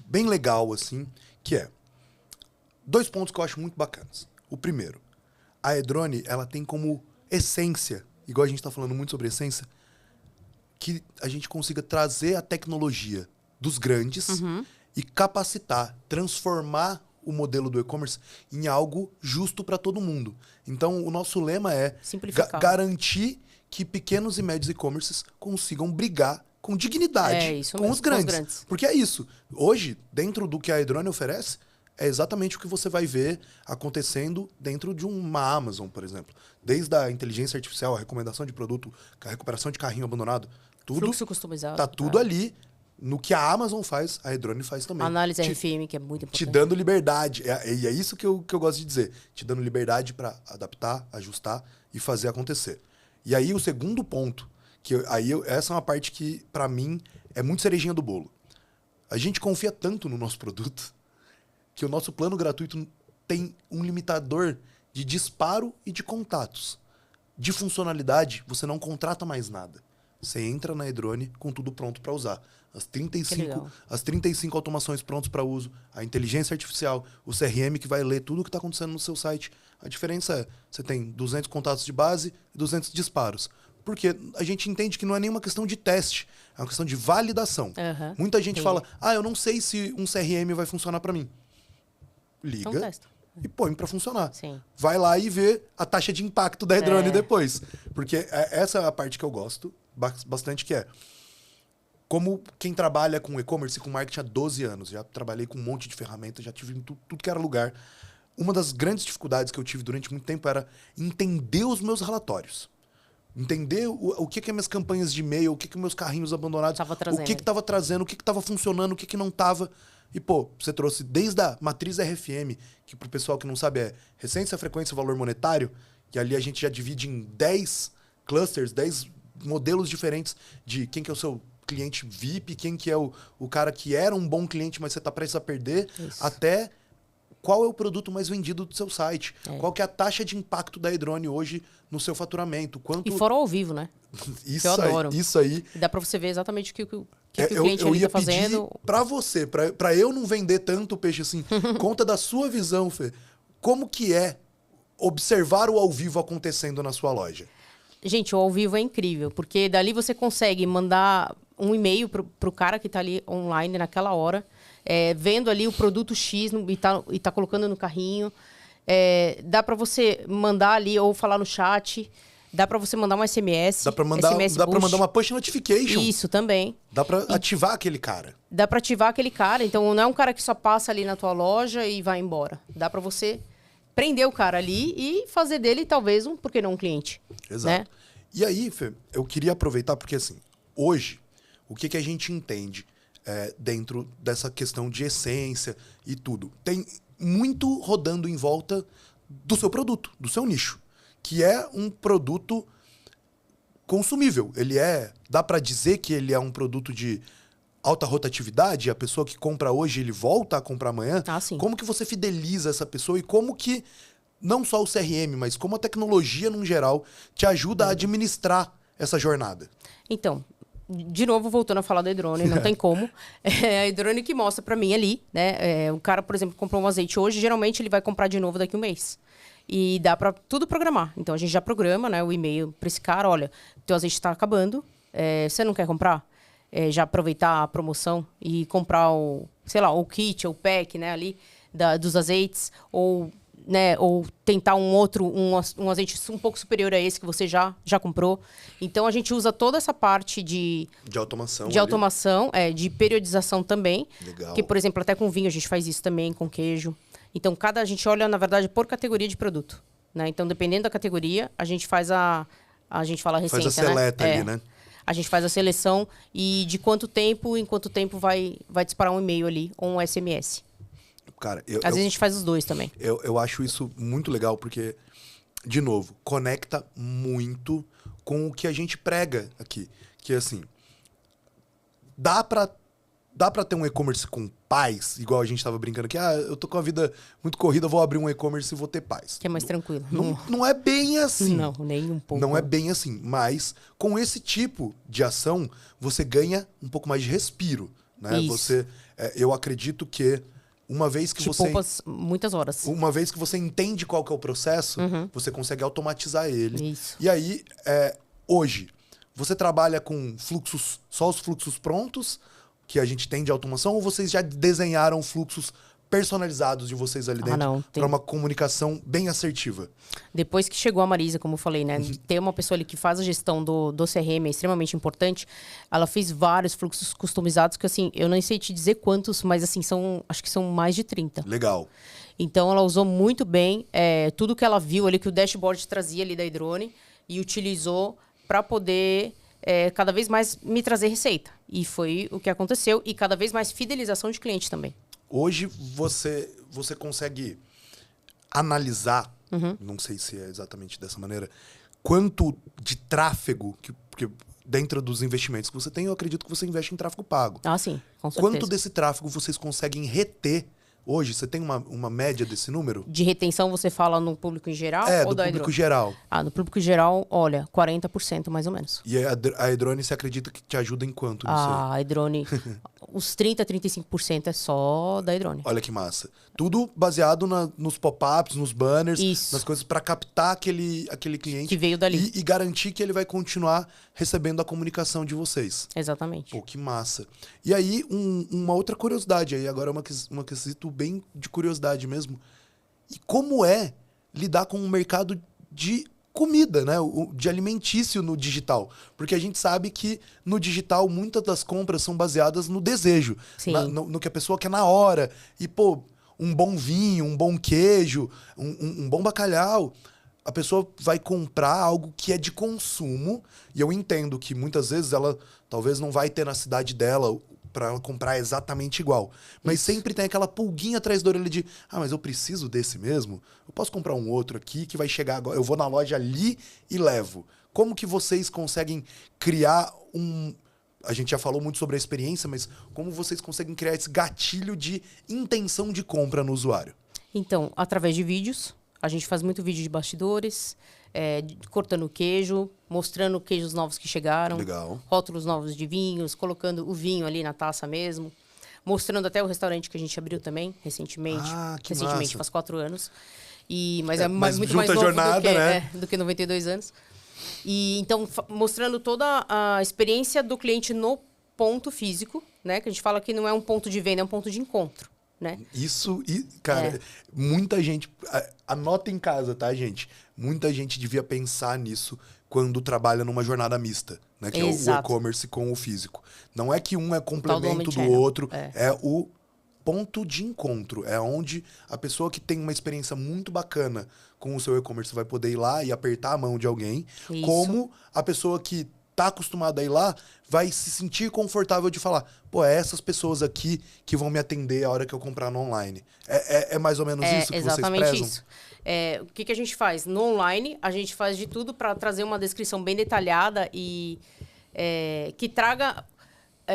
bem legal, assim, que é 2 pontos que eu acho muito bacanas. O primeiro, a iDrone, ela tem como essência, igual a gente tá falando muito sobre essência, que a gente consiga trazer a tecnologia dos grandes e capacitar, transformar o modelo do e-commerce em algo justo para todo mundo. Então, o nosso lema é garantir que pequenos e médios e-commerces consigam brigar com dignidade com os grandes. Porque é isso. Hoje, dentro do que a iDrone oferece, é exatamente o que você vai ver acontecendo dentro de uma Amazon, por exemplo. Desde a inteligência artificial, a recomendação de produto, a recuperação de carrinho abandonado, tudo. Fluxo customizado. Tá tudo ali. No que a Amazon faz, a iDrone faz também. Análise RFM, que é muito importante. Te dando liberdade. E é isso que eu gosto de dizer. Te dando liberdade para adaptar, ajustar e fazer acontecer. E aí o segundo ponto, essa é uma parte que, para mim, é muito cerejinha do bolo. A gente confia tanto no nosso produto que o nosso plano gratuito tem um limitador de disparo e de contatos. De funcionalidade, você não contrata mais nada. Você entra na iDrone com tudo pronto para usar. As 35 automações prontas para uso, a inteligência artificial, o CRM que vai ler tudo o que está acontecendo no seu site. A diferença é, você tem 200 contatos de base e 200 disparos. Porque a gente entende que não é nenhuma questão de teste, é uma questão de validação. Muita gente fala, eu não sei se um CRM vai funcionar para mim. Liga então, e põe para funcionar. Sim. Vai lá e vê a taxa de impacto da iDrone depois. Porque essa é a parte que eu gosto bastante, que é como quem trabalha com e-commerce e com marketing há 12 anos. Já trabalhei com um monte de ferramentas, já tive em tudo que era lugar. Uma das grandes dificuldades que eu tive durante muito tempo era entender os meus relatórios. Entender o que minhas campanhas de e-mail, o que meus carrinhos abandonados, o que estava trazendo, o que estava funcionando, o que não estava. E, você trouxe desde a matriz RFM, que pro pessoal que não sabe é recência, frequência e valor monetário, que ali a gente já divide em 10 clusters, 10 modelos diferentes de quem que é o seu cliente VIP, quem que é o cara que era um bom cliente, mas você está prestes a perder, até qual é o produto mais vendido do seu site, qual que é a taxa de impacto da iDrone hoje no seu faturamento. E fora ao vivo, né? Isso, eu adoro. Isso aí. E dá para você ver exatamente o que o cliente ali está fazendo. Para você, para eu não vender tanto peixe assim, conta da sua visão, Fê. Como que é observar o ao vivo acontecendo na sua loja? Gente, o ao vivo é incrível, porque dali você consegue mandar um e-mail pro cara que está ali online naquela hora, vendo ali o produto X e tá colocando no carrinho. Dá para você mandar ali ou falar no chat. Dá para você mandar um SMS. Dá para mandar uma push notification. Isso também. Dá para ativar aquele cara. Dá para ativar aquele cara. Então não é um cara que só passa ali na tua loja e vai embora. Dá para você prender o cara ali e fazer dele talvez por que não um cliente. Exato. Né? E aí, Fê, eu queria aproveitar porque assim, hoje, o que a gente entende dentro dessa questão de essência e tudo? Tem muito rodando em volta do seu produto, do seu nicho, que é um produto consumível. Dá para dizer que ele é um produto de alta rotatividade, a pessoa que compra hoje, ele volta a comprar amanhã. Sim. Como que você fideliza essa pessoa e como que, não só o CRM, mas como a tecnologia no geral, te ajuda a administrar essa jornada? Então, de novo, voltando a falar da iDrone, não tem como. É a iDrone que mostra para mim ali, né? O cara, por exemplo, comprou um azeite hoje, geralmente ele vai comprar de novo daqui a um mês. E dá para tudo programar. Então, a gente já programa, né, o e-mail para esse cara, olha, teu azeite está acabando, você não quer comprar? Já aproveitar a promoção e comprar sei lá, ou kit, ou pack, né, ali, dos azeites, ou, né, ou tentar um azeite um pouco superior a esse que você já comprou. Então, a gente usa toda essa parte de automação. De automação, de periodização também. Legal. Que, por exemplo, até com vinho a gente faz isso também, com queijo. Então, a gente olha, na verdade, por categoria de produto. Né? Então, dependendo da categoria, a gente faz a gente fala a receita, faz a seleta ali, né? A gente faz a seleção e em quanto tempo vai disparar um e-mail ali ou um SMS. Cara, Às vezes a gente faz os dois também. Eu acho isso muito legal porque, de novo, conecta muito com o que a gente prega aqui. Que, assim, dá pra ter um e-commerce com paz, igual a gente tava brincando aqui. Eu tô com a vida muito corrida, vou abrir um e-commerce e vou ter paz. Que é mais tranquilo. Não é bem assim. Não, nem um pouco. Não é bem assim. Mas, com esse tipo de ação, você ganha um pouco mais de respiro. Né? Isso. Eu acredito que uma vez que você... poupa muitas horas. Uma vez que você entende qual que é o processo, você consegue automatizar ele. Isso. E aí, hoje, você trabalha com fluxos, só os fluxos prontos que a gente tem de automação, ou vocês já desenharam fluxos personalizados de vocês ali dentro para uma comunicação bem assertiva? Depois que chegou a Marisa, como eu falei, né? Ter uma pessoa ali que faz a gestão do CRM é extremamente importante. Ela fez vários fluxos customizados, que assim, eu nem sei te dizer quantos, mas assim, acho que são mais de 30. Legal. Então ela usou muito bem tudo que ela viu ali, que o dashboard trazia ali da Hydrone, e utilizou para poder cada vez mais me trazer receita. E foi o que aconteceu. E cada vez mais fidelização de cliente também. Hoje você consegue analisar, não sei se é exatamente dessa maneira, quanto de tráfego, porque dentro dos investimentos que você tem, eu acredito que você investe em tráfego pago. Ah, sim, com certeza. Quanto desse tráfego vocês conseguem reter hoje? Você tem uma média desse número? De retenção você fala no público em geral? Ou do da público Hydrone? geral. No público geral, olha, 40% mais ou menos. E a Hydrone, você acredita que te ajuda em quanto nisso aí? A Hydrone, os 30%, 35% é só da Hydrone. Olha que massa. Tudo baseado nos pop-ups, nos banners, nas coisas para captar aquele cliente. Que veio dali. E garantir que ele vai continuar recebendo a comunicação de vocês. Exatamente. Pô, que massa. E aí, uma outra curiosidade aí, agora é uma quesito bem de curiosidade mesmo. E como é lidar com um mercado de comida, né? De alimentício no digital. Porque a gente sabe que no digital muitas das compras são baseadas no desejo. Sim. No que a pessoa quer na hora. E, pô, um bom vinho, um bom queijo, um bom bacalhau. A pessoa vai comprar algo que é de consumo. E eu entendo que muitas vezes ela talvez não vai ter na cidade dela para ela comprar exatamente igual. Mas sempre tem aquela pulguinha atrás da orelha de mas eu preciso desse mesmo? Eu posso comprar um outro aqui que vai chegar agora. Eu vou na loja ali e levo. Como que vocês conseguem criar A gente já falou muito sobre a experiência, mas como vocês conseguem criar esse gatilho de intenção de compra no usuário? Então, através de vídeos. A gente faz muito vídeo de bastidores, cortando queijo, mostrando queijos novos que chegaram. Legal. Rótulos novos de vinhos, colocando o vinho ali na taça mesmo. Mostrando até o restaurante que a gente abriu também, recentemente. Que recentemente, massa. faz 4 anos. Mas muito junta mais novo jornada, do que 92 anos. E então, mostrando toda a experiência do cliente no ponto físico, né? Que a gente fala que não é um ponto de venda, é um ponto de encontro. Né? Isso, cara, muita gente... Anota em casa, tá, gente? Muita gente devia pensar nisso quando trabalha numa jornada mista, né? Que Exato. é o e-commerce com o físico. Não é que um é complemento do omnichannel. outro, é o ponto de encontro. É onde a pessoa que tem uma experiência muito bacana com o seu e-commerce vai poder ir lá e apertar a mão de alguém, Isso. como a pessoa que tá acostumada a ir lá vai se sentir confortável de falar, pô, é essas pessoas aqui que vão me atender a hora que eu comprar no online. É mais ou menos isso que vocês prezam? Exatamente isso. O que a gente faz? No online, a gente faz de tudo para trazer uma descrição bem detalhada e que traga,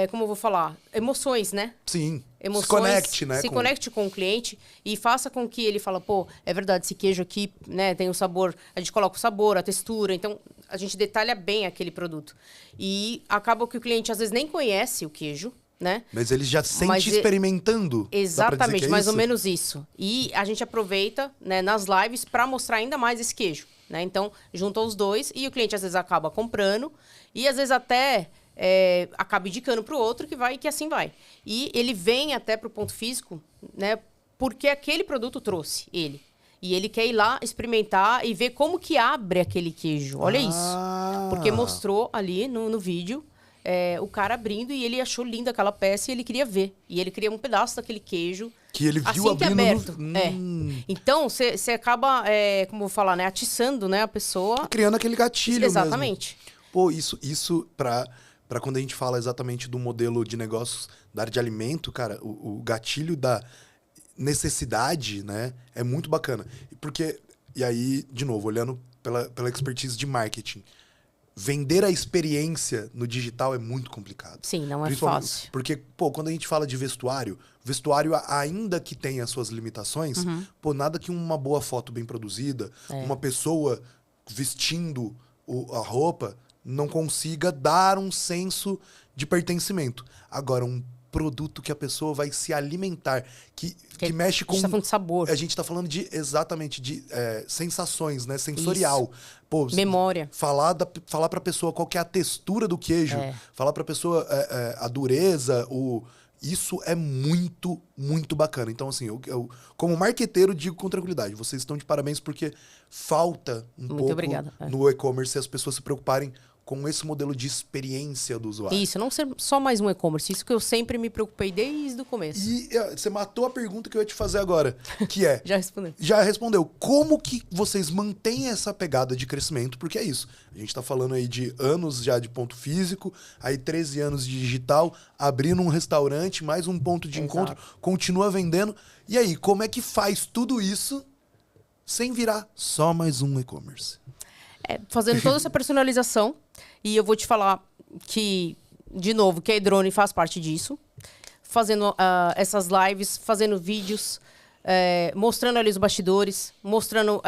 como eu vou falar, emoções, né? Sim. Emoções, se conecte, né? Se conecte com o cliente e faça com que ele fala, pô, é verdade, esse queijo aqui, né, tem o sabor, a gente coloca o sabor, a textura, então a gente detalha bem aquele produto. E acaba que o cliente às vezes nem conhece o queijo, né? Mas ele já se sente experimentando. Exatamente, mais ou isso? menos isso. E a gente aproveita, né, nas lives para mostrar ainda mais esse queijo, né? Então, junta os dois e o cliente às vezes acaba comprando e às vezes até acaba indicando para o outro que assim vai. E ele vem até para o ponto físico, né? Porque aquele produto trouxe ele. E ele quer ir lá experimentar e ver como que abre aquele queijo. Olha isso. Porque mostrou ali no vídeo o cara abrindo e ele achou linda aquela peça e ele queria ver. E ele queria um pedaço daquele queijo. Que ele viu assim que é abrindo aberto. Então, você acaba, como eu vou falar, né? Atiçando, né, a pessoa. Criando aquele gatilho Exatamente. mesmo. Pô, isso pra quando a gente fala exatamente do modelo de negócios da área de alimento, cara, o gatilho da necessidade, né, é muito bacana. Porque, e aí, de novo, olhando pela expertise de marketing, vender a experiência no digital é muito complicado. Sim, não é fácil. Porque, pô, quando a gente fala de vestuário, ainda que tenha suas limitações, pô, nada que uma boa foto bem produzida, uma pessoa vestindo a roupa, não consiga dar um senso de pertencimento. Agora, um produto que a pessoa vai se alimentar, que mexe com... A gente tá falando de sabor. A gente tá falando exatamente de sensações, né? Sensorial. Pô, memória. Falar pra pessoa qual que é a textura do queijo, falar pra pessoa a dureza, isso é muito, muito bacana. Então, assim, eu como marqueteiro, digo com tranquilidade, vocês estão de parabéns porque falta pouco obrigada. no e-commerce as pessoas se preocuparem com esse modelo de experiência do usuário. Isso, não ser só mais um e-commerce. Isso que eu sempre me preocupei desde o começo. E você matou a pergunta que eu ia te fazer agora, que é... Já respondeu. Já respondeu. Como que vocês mantêm essa pegada de crescimento? Porque é isso. A gente tá falando aí de anos já de ponto físico, aí 13 anos de digital, abrindo um restaurante, mais um ponto de encontro, continua vendendo. E aí, como é que faz tudo isso sem virar só mais um e-commerce? Fazendo toda essa personalização. E eu vou te falar que, de novo, que a iDrone faz parte disso. Fazendo essas lives, fazendo vídeos, mostrando ali os bastidores, mostrando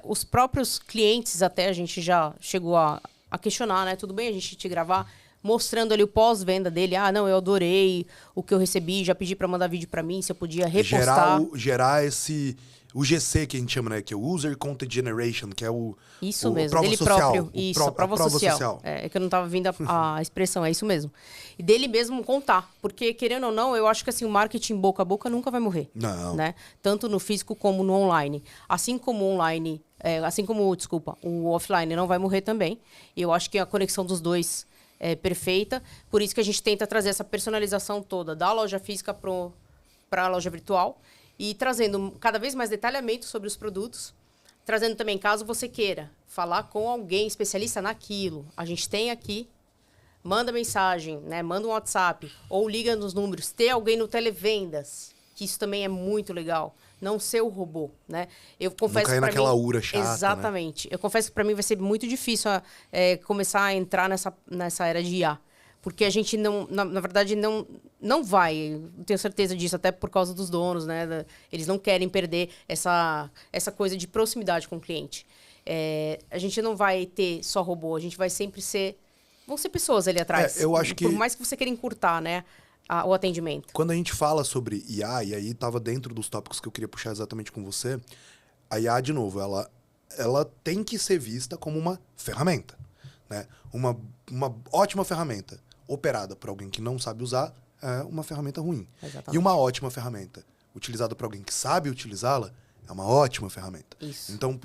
os próprios clientes até. A gente já chegou a questionar, né? Tudo bem a gente te gravar? Mostrando ali o pós-venda dele. Ah, não, eu adorei o que eu recebi. Já pedi para mandar vídeo para mim, se eu podia repostar. Gerar o GC que a gente chama, né? Que é o User Content Generation, que é isso mesmo, prova dele social, próprio. Isso, a prova social. É que eu não estava vendo a expressão, é isso mesmo. E dele mesmo contar. Porque, querendo ou não, eu acho que assim, o marketing boca a boca nunca vai morrer. Não. Né? Tanto no físico como no online. Assim como o offline não vai morrer também. Eu acho que a conexão dos dois é perfeita. Por isso que a gente tenta trazer essa personalização toda da loja física para a loja virtual. E trazendo cada vez mais detalhamento sobre os produtos. Trazendo também, caso você queira falar com alguém especialista naquilo. A gente tem aqui, manda mensagem, né? Manda um WhatsApp ou liga nos números. Ter alguém no televendas, que isso também é muito legal. Não ser o robô, né? Eu confesso não cair naquela ura chata, exatamente. Né? Eu confesso que para mim vai ser muito difícil começar a entrar nessa era de IA. Porque a gente não, na verdade, não vai. Eu tenho certeza disso, até por causa dos donos, né? Eles não querem perder essa coisa de proximidade com o cliente. A gente não vai ter só robô, a gente vai sempre vão ser pessoas ali atrás. Eu acho que... Por mais que você queira encurtar, né? O atendimento. Quando a gente fala sobre IA, e aí estava dentro dos tópicos que eu queria puxar exatamente com você, a IA, de novo, ela tem que ser vista como uma ferramenta, né? Uma ótima ferramenta operada por alguém que não sabe usar é uma ferramenta ruim. Exatamente. E uma ótima ferramenta utilizada por alguém que sabe utilizá-la é uma ótima ferramenta. Isso. Então,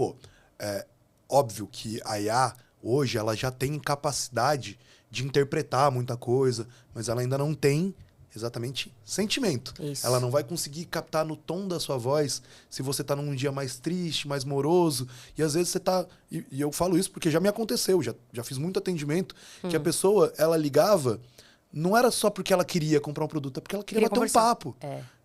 é óbvio que a IA, hoje, ela já tem capacidade de interpretar muita coisa, mas ela ainda não tem exatamente sentimento. Isso. Ela não vai conseguir captar no tom da sua voz se você tá num dia mais triste, mais moroso. E às vezes você tá... E eu falo isso porque já me aconteceu, já fiz muito atendimento, que a pessoa, ela ligava, não era só porque ela queria comprar um produto, é porque ela queria bater um papo.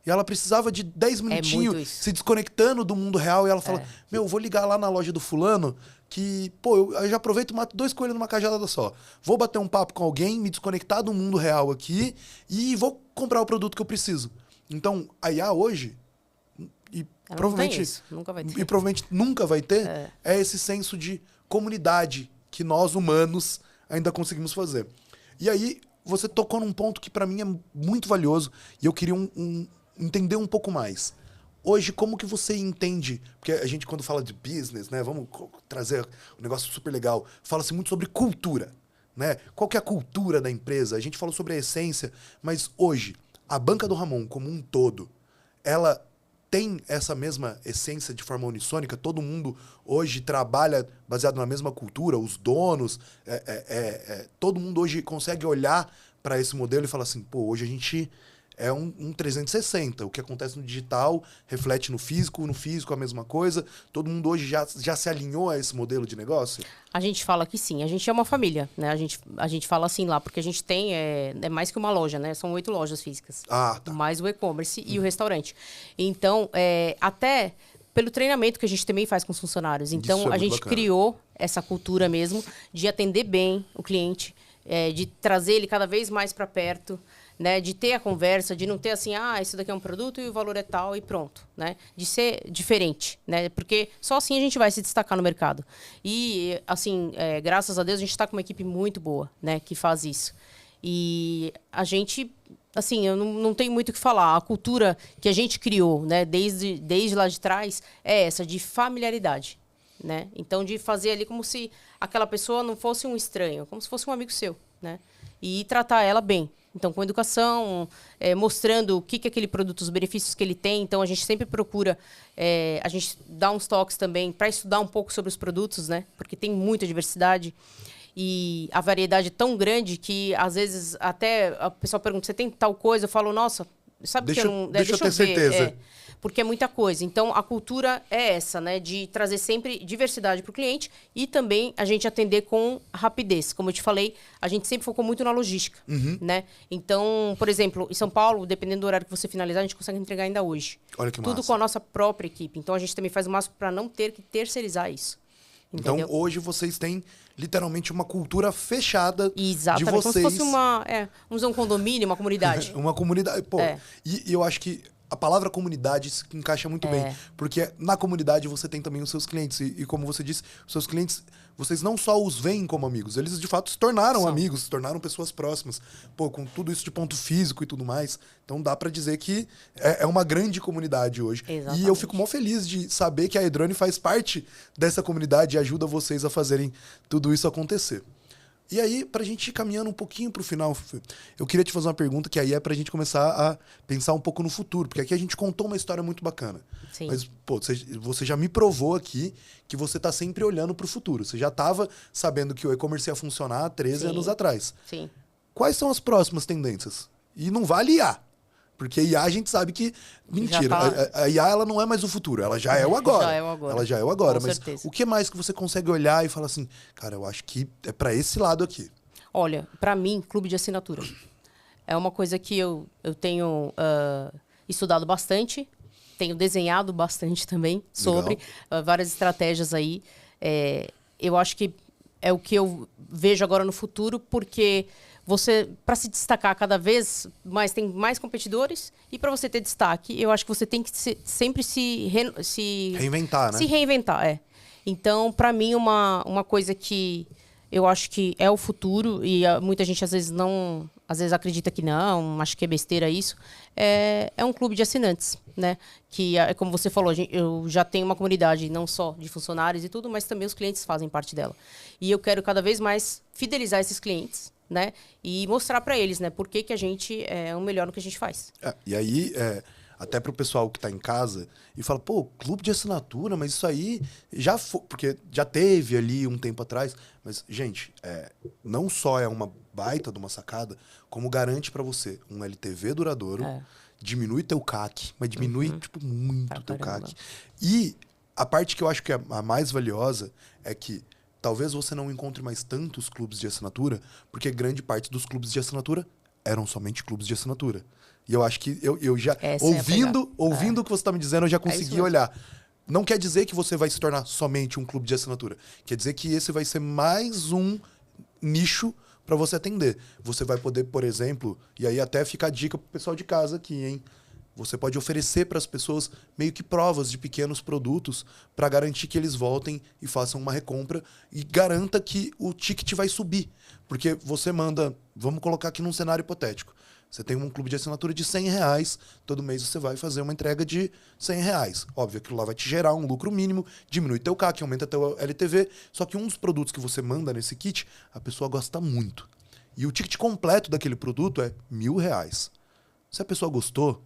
E ela precisava de 10 minutinhos se desconectando do mundo real. E ela fala, eu vou ligar lá na loja do fulano que, eu já aproveito e mato 2 coelhos numa cajadada só. Vou bater um papo com alguém, me desconectar do mundo real aqui e vou comprar o produto que eu preciso. Então, a IA hoje, provavelmente nunca vai ter, é esse senso de comunidade que nós, humanos, ainda conseguimos fazer. E aí, você tocou num ponto que para mim é muito valioso e eu queria entender um pouco mais. Hoje, como que você entende? Porque a gente, quando fala de business, né? Vamos trazer um negócio super legal. Fala-se muito sobre cultura, né? Qual que é a cultura da empresa? A gente falou sobre a essência, mas hoje, a Banca do Ramon como um todo, ela tem essa mesma essência de forma unissônica? Todo mundo hoje trabalha baseado na mesma cultura, os donos, todo mundo hoje consegue olhar para esse modelo e falar assim, pô, hoje a gente é um 360. O que acontece no digital reflete no físico a mesma coisa. Todo mundo hoje já se alinhou a esse modelo de negócio? A gente fala que sim, a gente é uma família, né? A gente fala assim lá, porque a gente tem, é mais que uma loja, né? São 8 lojas físicas. Ah, tá. Mais o e-commerce e o restaurante. Então, até pelo treinamento que a gente também faz com os funcionários. Então, a gente criou essa cultura mesmo de atender bem o cliente, de trazer ele cada vez mais para perto, né, de ter a conversa, de não ter assim, isso daqui é um produto e o valor é tal e pronto, né? De ser diferente, né? Porque só assim a gente vai se destacar no mercado. E, assim, graças a Deus, a gente está com uma equipe muito boa, né, que faz isso. E a gente, assim, eu não tenho muito o que falar. A cultura que a gente criou, né, desde lá de trás, é essa, de familiaridade, né? Então, de fazer ali como se aquela pessoa não fosse um estranho, como se fosse um amigo seu, né? E tratar ela bem. Então, com educação, mostrando o que é aquele produto, os benefícios que ele tem. Então, a gente sempre procura, a gente dá uns toques também para estudar um pouco sobre os produtos, né? Porque tem muita diversidade e a variedade é tão grande que, às vezes, até a pessoa pergunta, você tem tal coisa? Eu falo, nossa, sabe que eu não... Deixa eu ter certeza. Porque é muita coisa. Então, a cultura é essa, né? De trazer sempre diversidade para o cliente e também a gente atender com rapidez. Como eu te falei, a gente sempre focou muito na logística, né? Então, por exemplo, em São Paulo, dependendo do horário que você finalizar, a gente consegue entregar ainda hoje. Olha que Tudo massa. com a nossa própria equipe. Então, a gente também faz o máximo para não ter que terceirizar isso. Entendeu? Então, hoje vocês têm literalmente uma cultura fechada. Exatamente, de vocês. como se fosse vamos dizer, um condomínio, uma comunidade. Uma comunidade. Pô, e eu acho que a palavra comunidade se encaixa muito bem. Porque na comunidade você tem também os seus clientes. E como você disse, os seus clientes, vocês não só os veem como amigos, eles de fato se tornaram amigos, se tornaram pessoas próximas. Pô, com tudo isso de ponto físico e tudo mais. Então dá pra dizer que é uma grande comunidade hoje. Exatamente. E eu fico mó feliz de saber que a Edrone faz parte dessa comunidade e ajuda vocês a fazerem tudo isso acontecer. E aí, pra gente ir caminhando um pouquinho pro final, eu queria te fazer uma pergunta que aí é pra gente começar a pensar um pouco no futuro. Porque aqui a gente contou uma história muito bacana. Sim. Mas, pô, você já me provou aqui que você tá sempre olhando pro futuro. Você já tava sabendo que o e-commerce ia funcionar há 13 anos atrás. Sim. Quais são as próximas tendências? E não vale IA. Porque IA a gente sabe que... Mentira. A IA ela não é mais o futuro. Ela já é o agora. Já é o agora. Ela já é o agora. Com mas certeza. o que mais que você consegue olhar e falar assim... Cara, eu acho que é pra esse lado aqui. Olha, para mim, clube de assinatura. É uma coisa que eu tenho estudado bastante, tenho desenhado bastante também sobre várias estratégias aí. Eu acho que é o que eu vejo agora no futuro, porque você, para se destacar cada vez mais, tem mais competidores, e para você ter destaque, eu acho que você tem que sempre se reinventar, né? Se reinventar, Então, para mim, uma coisa que eu acho que é o futuro, e muita gente às vezes acredita que não, acho que é besteira isso, é um clube de assinantes, né? Que, como você falou, eu já tenho uma comunidade não só de funcionários e tudo, mas também os clientes fazem parte dela. E eu quero cada vez mais fidelizar esses clientes, né? E mostrar para eles, né? Por que a gente é o melhor no que a gente faz. E aí... até pro pessoal que tá em casa e fala, pô, clube de assinatura, mas isso aí já foi, porque já teve ali um tempo atrás, mas, gente, não só é uma baita de uma sacada, como garante pra você um LTV duradouro, diminui teu CAC, mas diminui, tipo, muito teu CAC. E a parte que eu acho que é a mais valiosa é que talvez você não encontre mais tantos clubes de assinatura, porque grande parte dos clubes de assinatura eram somente clubes de assinatura. E eu acho que eu já, ouvindo o que você está me dizendo, eu já consegui olhar. Não quer dizer que você vai se tornar somente um clube de assinatura. Quer dizer que esse vai ser mais um nicho para você atender. Você vai poder, por exemplo, e aí até fica a dica pro pessoal de casa aqui, hein? Você pode oferecer para as pessoas meio que provas de pequenos produtos para garantir que eles voltem e façam uma recompra e garanta que o ticket vai subir. Porque você manda, vamos colocar aqui num cenário hipotético, Você tem um clube de assinatura de R$ 100, todo mês você vai fazer uma entrega de R$ 100. Óbvio, aquilo lá vai te gerar um lucro mínimo, diminui teu CAC, aumenta teu LTV, só que um dos produtos que você manda nesse kit, a pessoa gosta muito. E o ticket completo daquele produto é R$ 1.000. Se a pessoa gostou,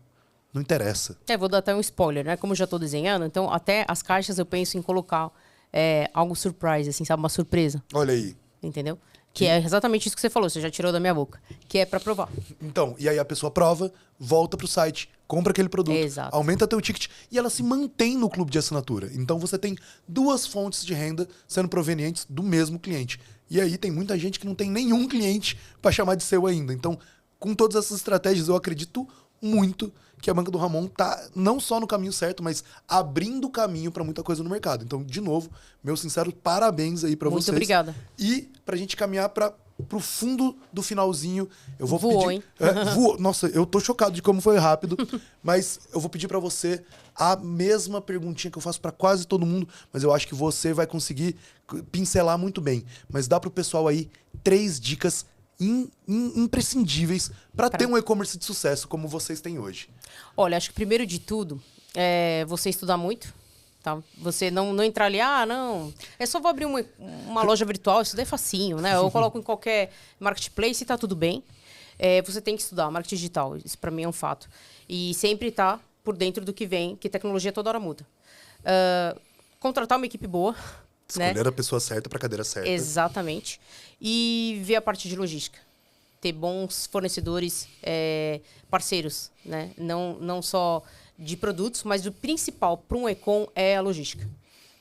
não interessa. Vou dar até um spoiler, né? Como eu já estou desenhando, então até as caixas eu penso em colocar algo surprise, assim, sabe? Uma surpresa. Olha aí. Entendeu? Que é exatamente isso que você falou, você já tirou da minha boca. Que é para provar. Então, e aí a pessoa prova, volta pro site, compra aquele produto, Exato. aumenta teu ticket e ela se mantém no clube de assinatura. Então você tem 2 fontes de renda sendo provenientes do mesmo cliente. E aí tem muita gente que não tem nenhum cliente para chamar de seu ainda. Então, com todas essas estratégias, eu acredito muito que a Banca do Ramon tá não só no caminho certo, mas abrindo o caminho para muita coisa no mercado. Então, de novo, meu sincero parabéns aí para vocês. Muito obrigada. E pra gente caminhar pro fundo do finalzinho, eu vou Voou, pedir... hein? Voou. Nossa, eu tô chocado de como foi rápido, mas eu vou pedir pra você a mesma perguntinha que eu faço pra quase todo mundo, mas eu acho que você vai conseguir pincelar muito bem. Mas dá pro pessoal aí 3 dicas imprescindíveis para ter um e-commerce de sucesso como vocês têm hoje. Olha, acho que primeiro de tudo é você estudar muito, tá? Você não entrar ali, não, é só vou abrir uma loja virtual, isso daí é facinho, né? Eu coloco em qualquer marketplace e tá tudo bem. Você tem que estudar marketing digital, isso para mim é um fato. E sempre tá por dentro do que vem, que tecnologia toda hora muda. Contratar uma equipe boa, Escolher né? a pessoa certa para a cadeira certa. Exatamente. E ver a parte de logística. Ter bons fornecedores, parceiros, né? Não só de produtos, mas o principal para um e-com é a logística.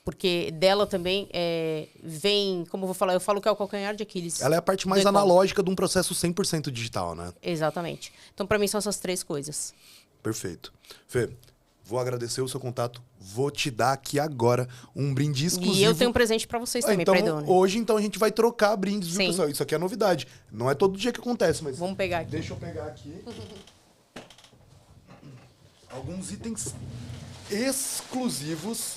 Porque dela também vem, como eu falo que é o calcanhar de Aquiles. Ela é a parte mais analógica de um processo 100% digital, né? Exatamente. Então, para mim, são essas 3 coisas. Perfeito. Fê, vou agradecer o seu contato. Vou te dar aqui agora um brinde exclusivo. E eu tenho um presente para vocês também, então, Edrone. hoje, então, a gente vai trocar brindes, viu, Sim. pessoal? Isso aqui é novidade. Não é todo dia que acontece, mas... Vamos pegar aqui. Deixa eu pegar aqui. Alguns itens exclusivos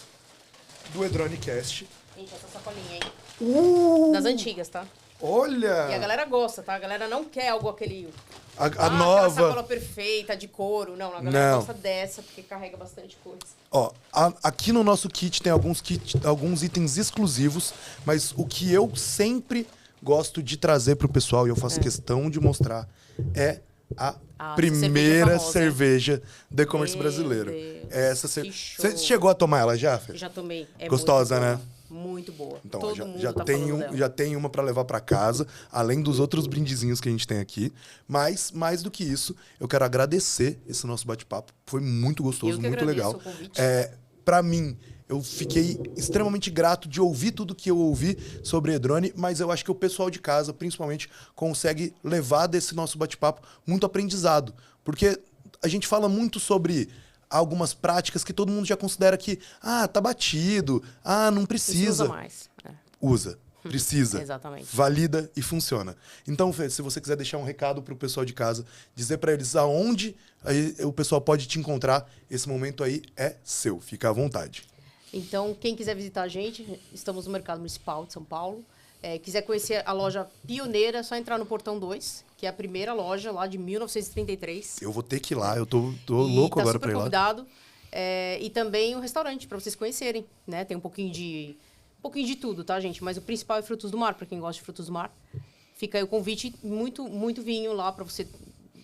do Edronecast. Gente, essa sacolinha, hein? Das antigas, tá? Olha! E a galera gosta, tá? A galera não quer algo aquele... A aquela nova... sacola perfeita, de couro. Não, a galera gosta dessa, porque carrega bastante coisa. Ó, aqui no nosso kit tem alguns itens exclusivos, mas o que eu sempre gosto de trazer pro pessoal, e eu faço questão de mostrar, é a primeira cerveja do e-commerce brasileiro. Essa Você chegou a tomar ela já, Fê? Já tomei. Gostosa, né? Muito boa. Então, Todo mundo tá falando dela. já tem uma para levar para casa, além dos outros brindezinhos que a gente tem aqui. Mas, mais do que isso, eu quero agradecer esse nosso bate-papo. Foi muito gostoso, muito legal. O convite. Para mim, eu fiquei extremamente grato de ouvir tudo que eu ouvi sobre Edrone, mas eu acho que o pessoal de casa, principalmente, consegue levar desse nosso bate-papo muito aprendizado. Porque a gente fala muito sobre algumas práticas que todo mundo já considera que, tá batido, não precisa. Usa mais. Usa, precisa. Exatamente. Valida e funciona. Então, Fê, se você quiser deixar um recado pro pessoal de casa, dizer para eles aonde aí o pessoal pode te encontrar, esse momento aí é seu. Fica à vontade. Então, quem quiser visitar a gente, estamos no Mercado Municipal de São Paulo. Quiser conhecer a loja pioneira, é só entrar no Portão 2, que é a primeira loja lá de 1933. Eu vou ter que ir lá, eu tô louco agora para ir lá. Convidado. E também o restaurante, para vocês conhecerem, né? Tem um pouquinho de tudo, tá, gente? Mas o principal é frutos do mar, para quem gosta de frutos do mar. Fica aí o convite, muito, muito vinho lá para você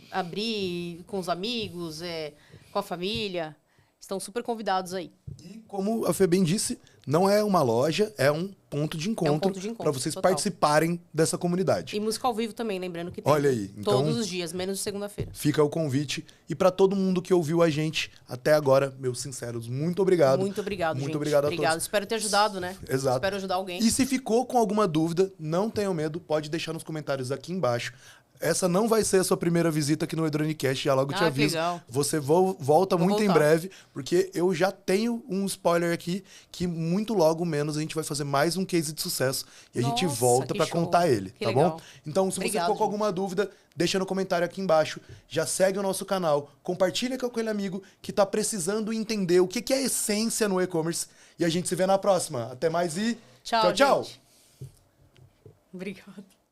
abrir com os amigos, com a família. Estão super convidados aí. E como a Fê bem disse, não é uma loja, é um ponto de encontro, para vocês participarem dessa comunidade. E música ao vivo também, lembrando que tem. Olha aí. Então, todos os dias, menos de segunda-feira. Fica o convite. E para todo mundo que ouviu a gente até agora, meus sinceros, muito obrigado. Muito obrigado, muito gente. obrigado a todos. Espero ter ajudado, né? Exato. Espero ajudar alguém. E se ficou com alguma dúvida, não tenham medo, pode deixar nos comentários aqui embaixo. Essa não vai ser a sua primeira visita aqui no Edronecast, já logo te aviso. Legal. Você volta muito em breve, porque eu já tenho um spoiler aqui, que muito logo menos a gente vai fazer mais um case de sucesso e a gente volta para contar ele, tá bom? Então, se você ficou com alguma dúvida, deixa no comentário aqui embaixo, já segue o nosso canal, compartilha com aquele amigo que tá precisando entender o que é a essência no e-commerce e a gente se vê na próxima. Até mais e tchau. Tchau. Obrigada.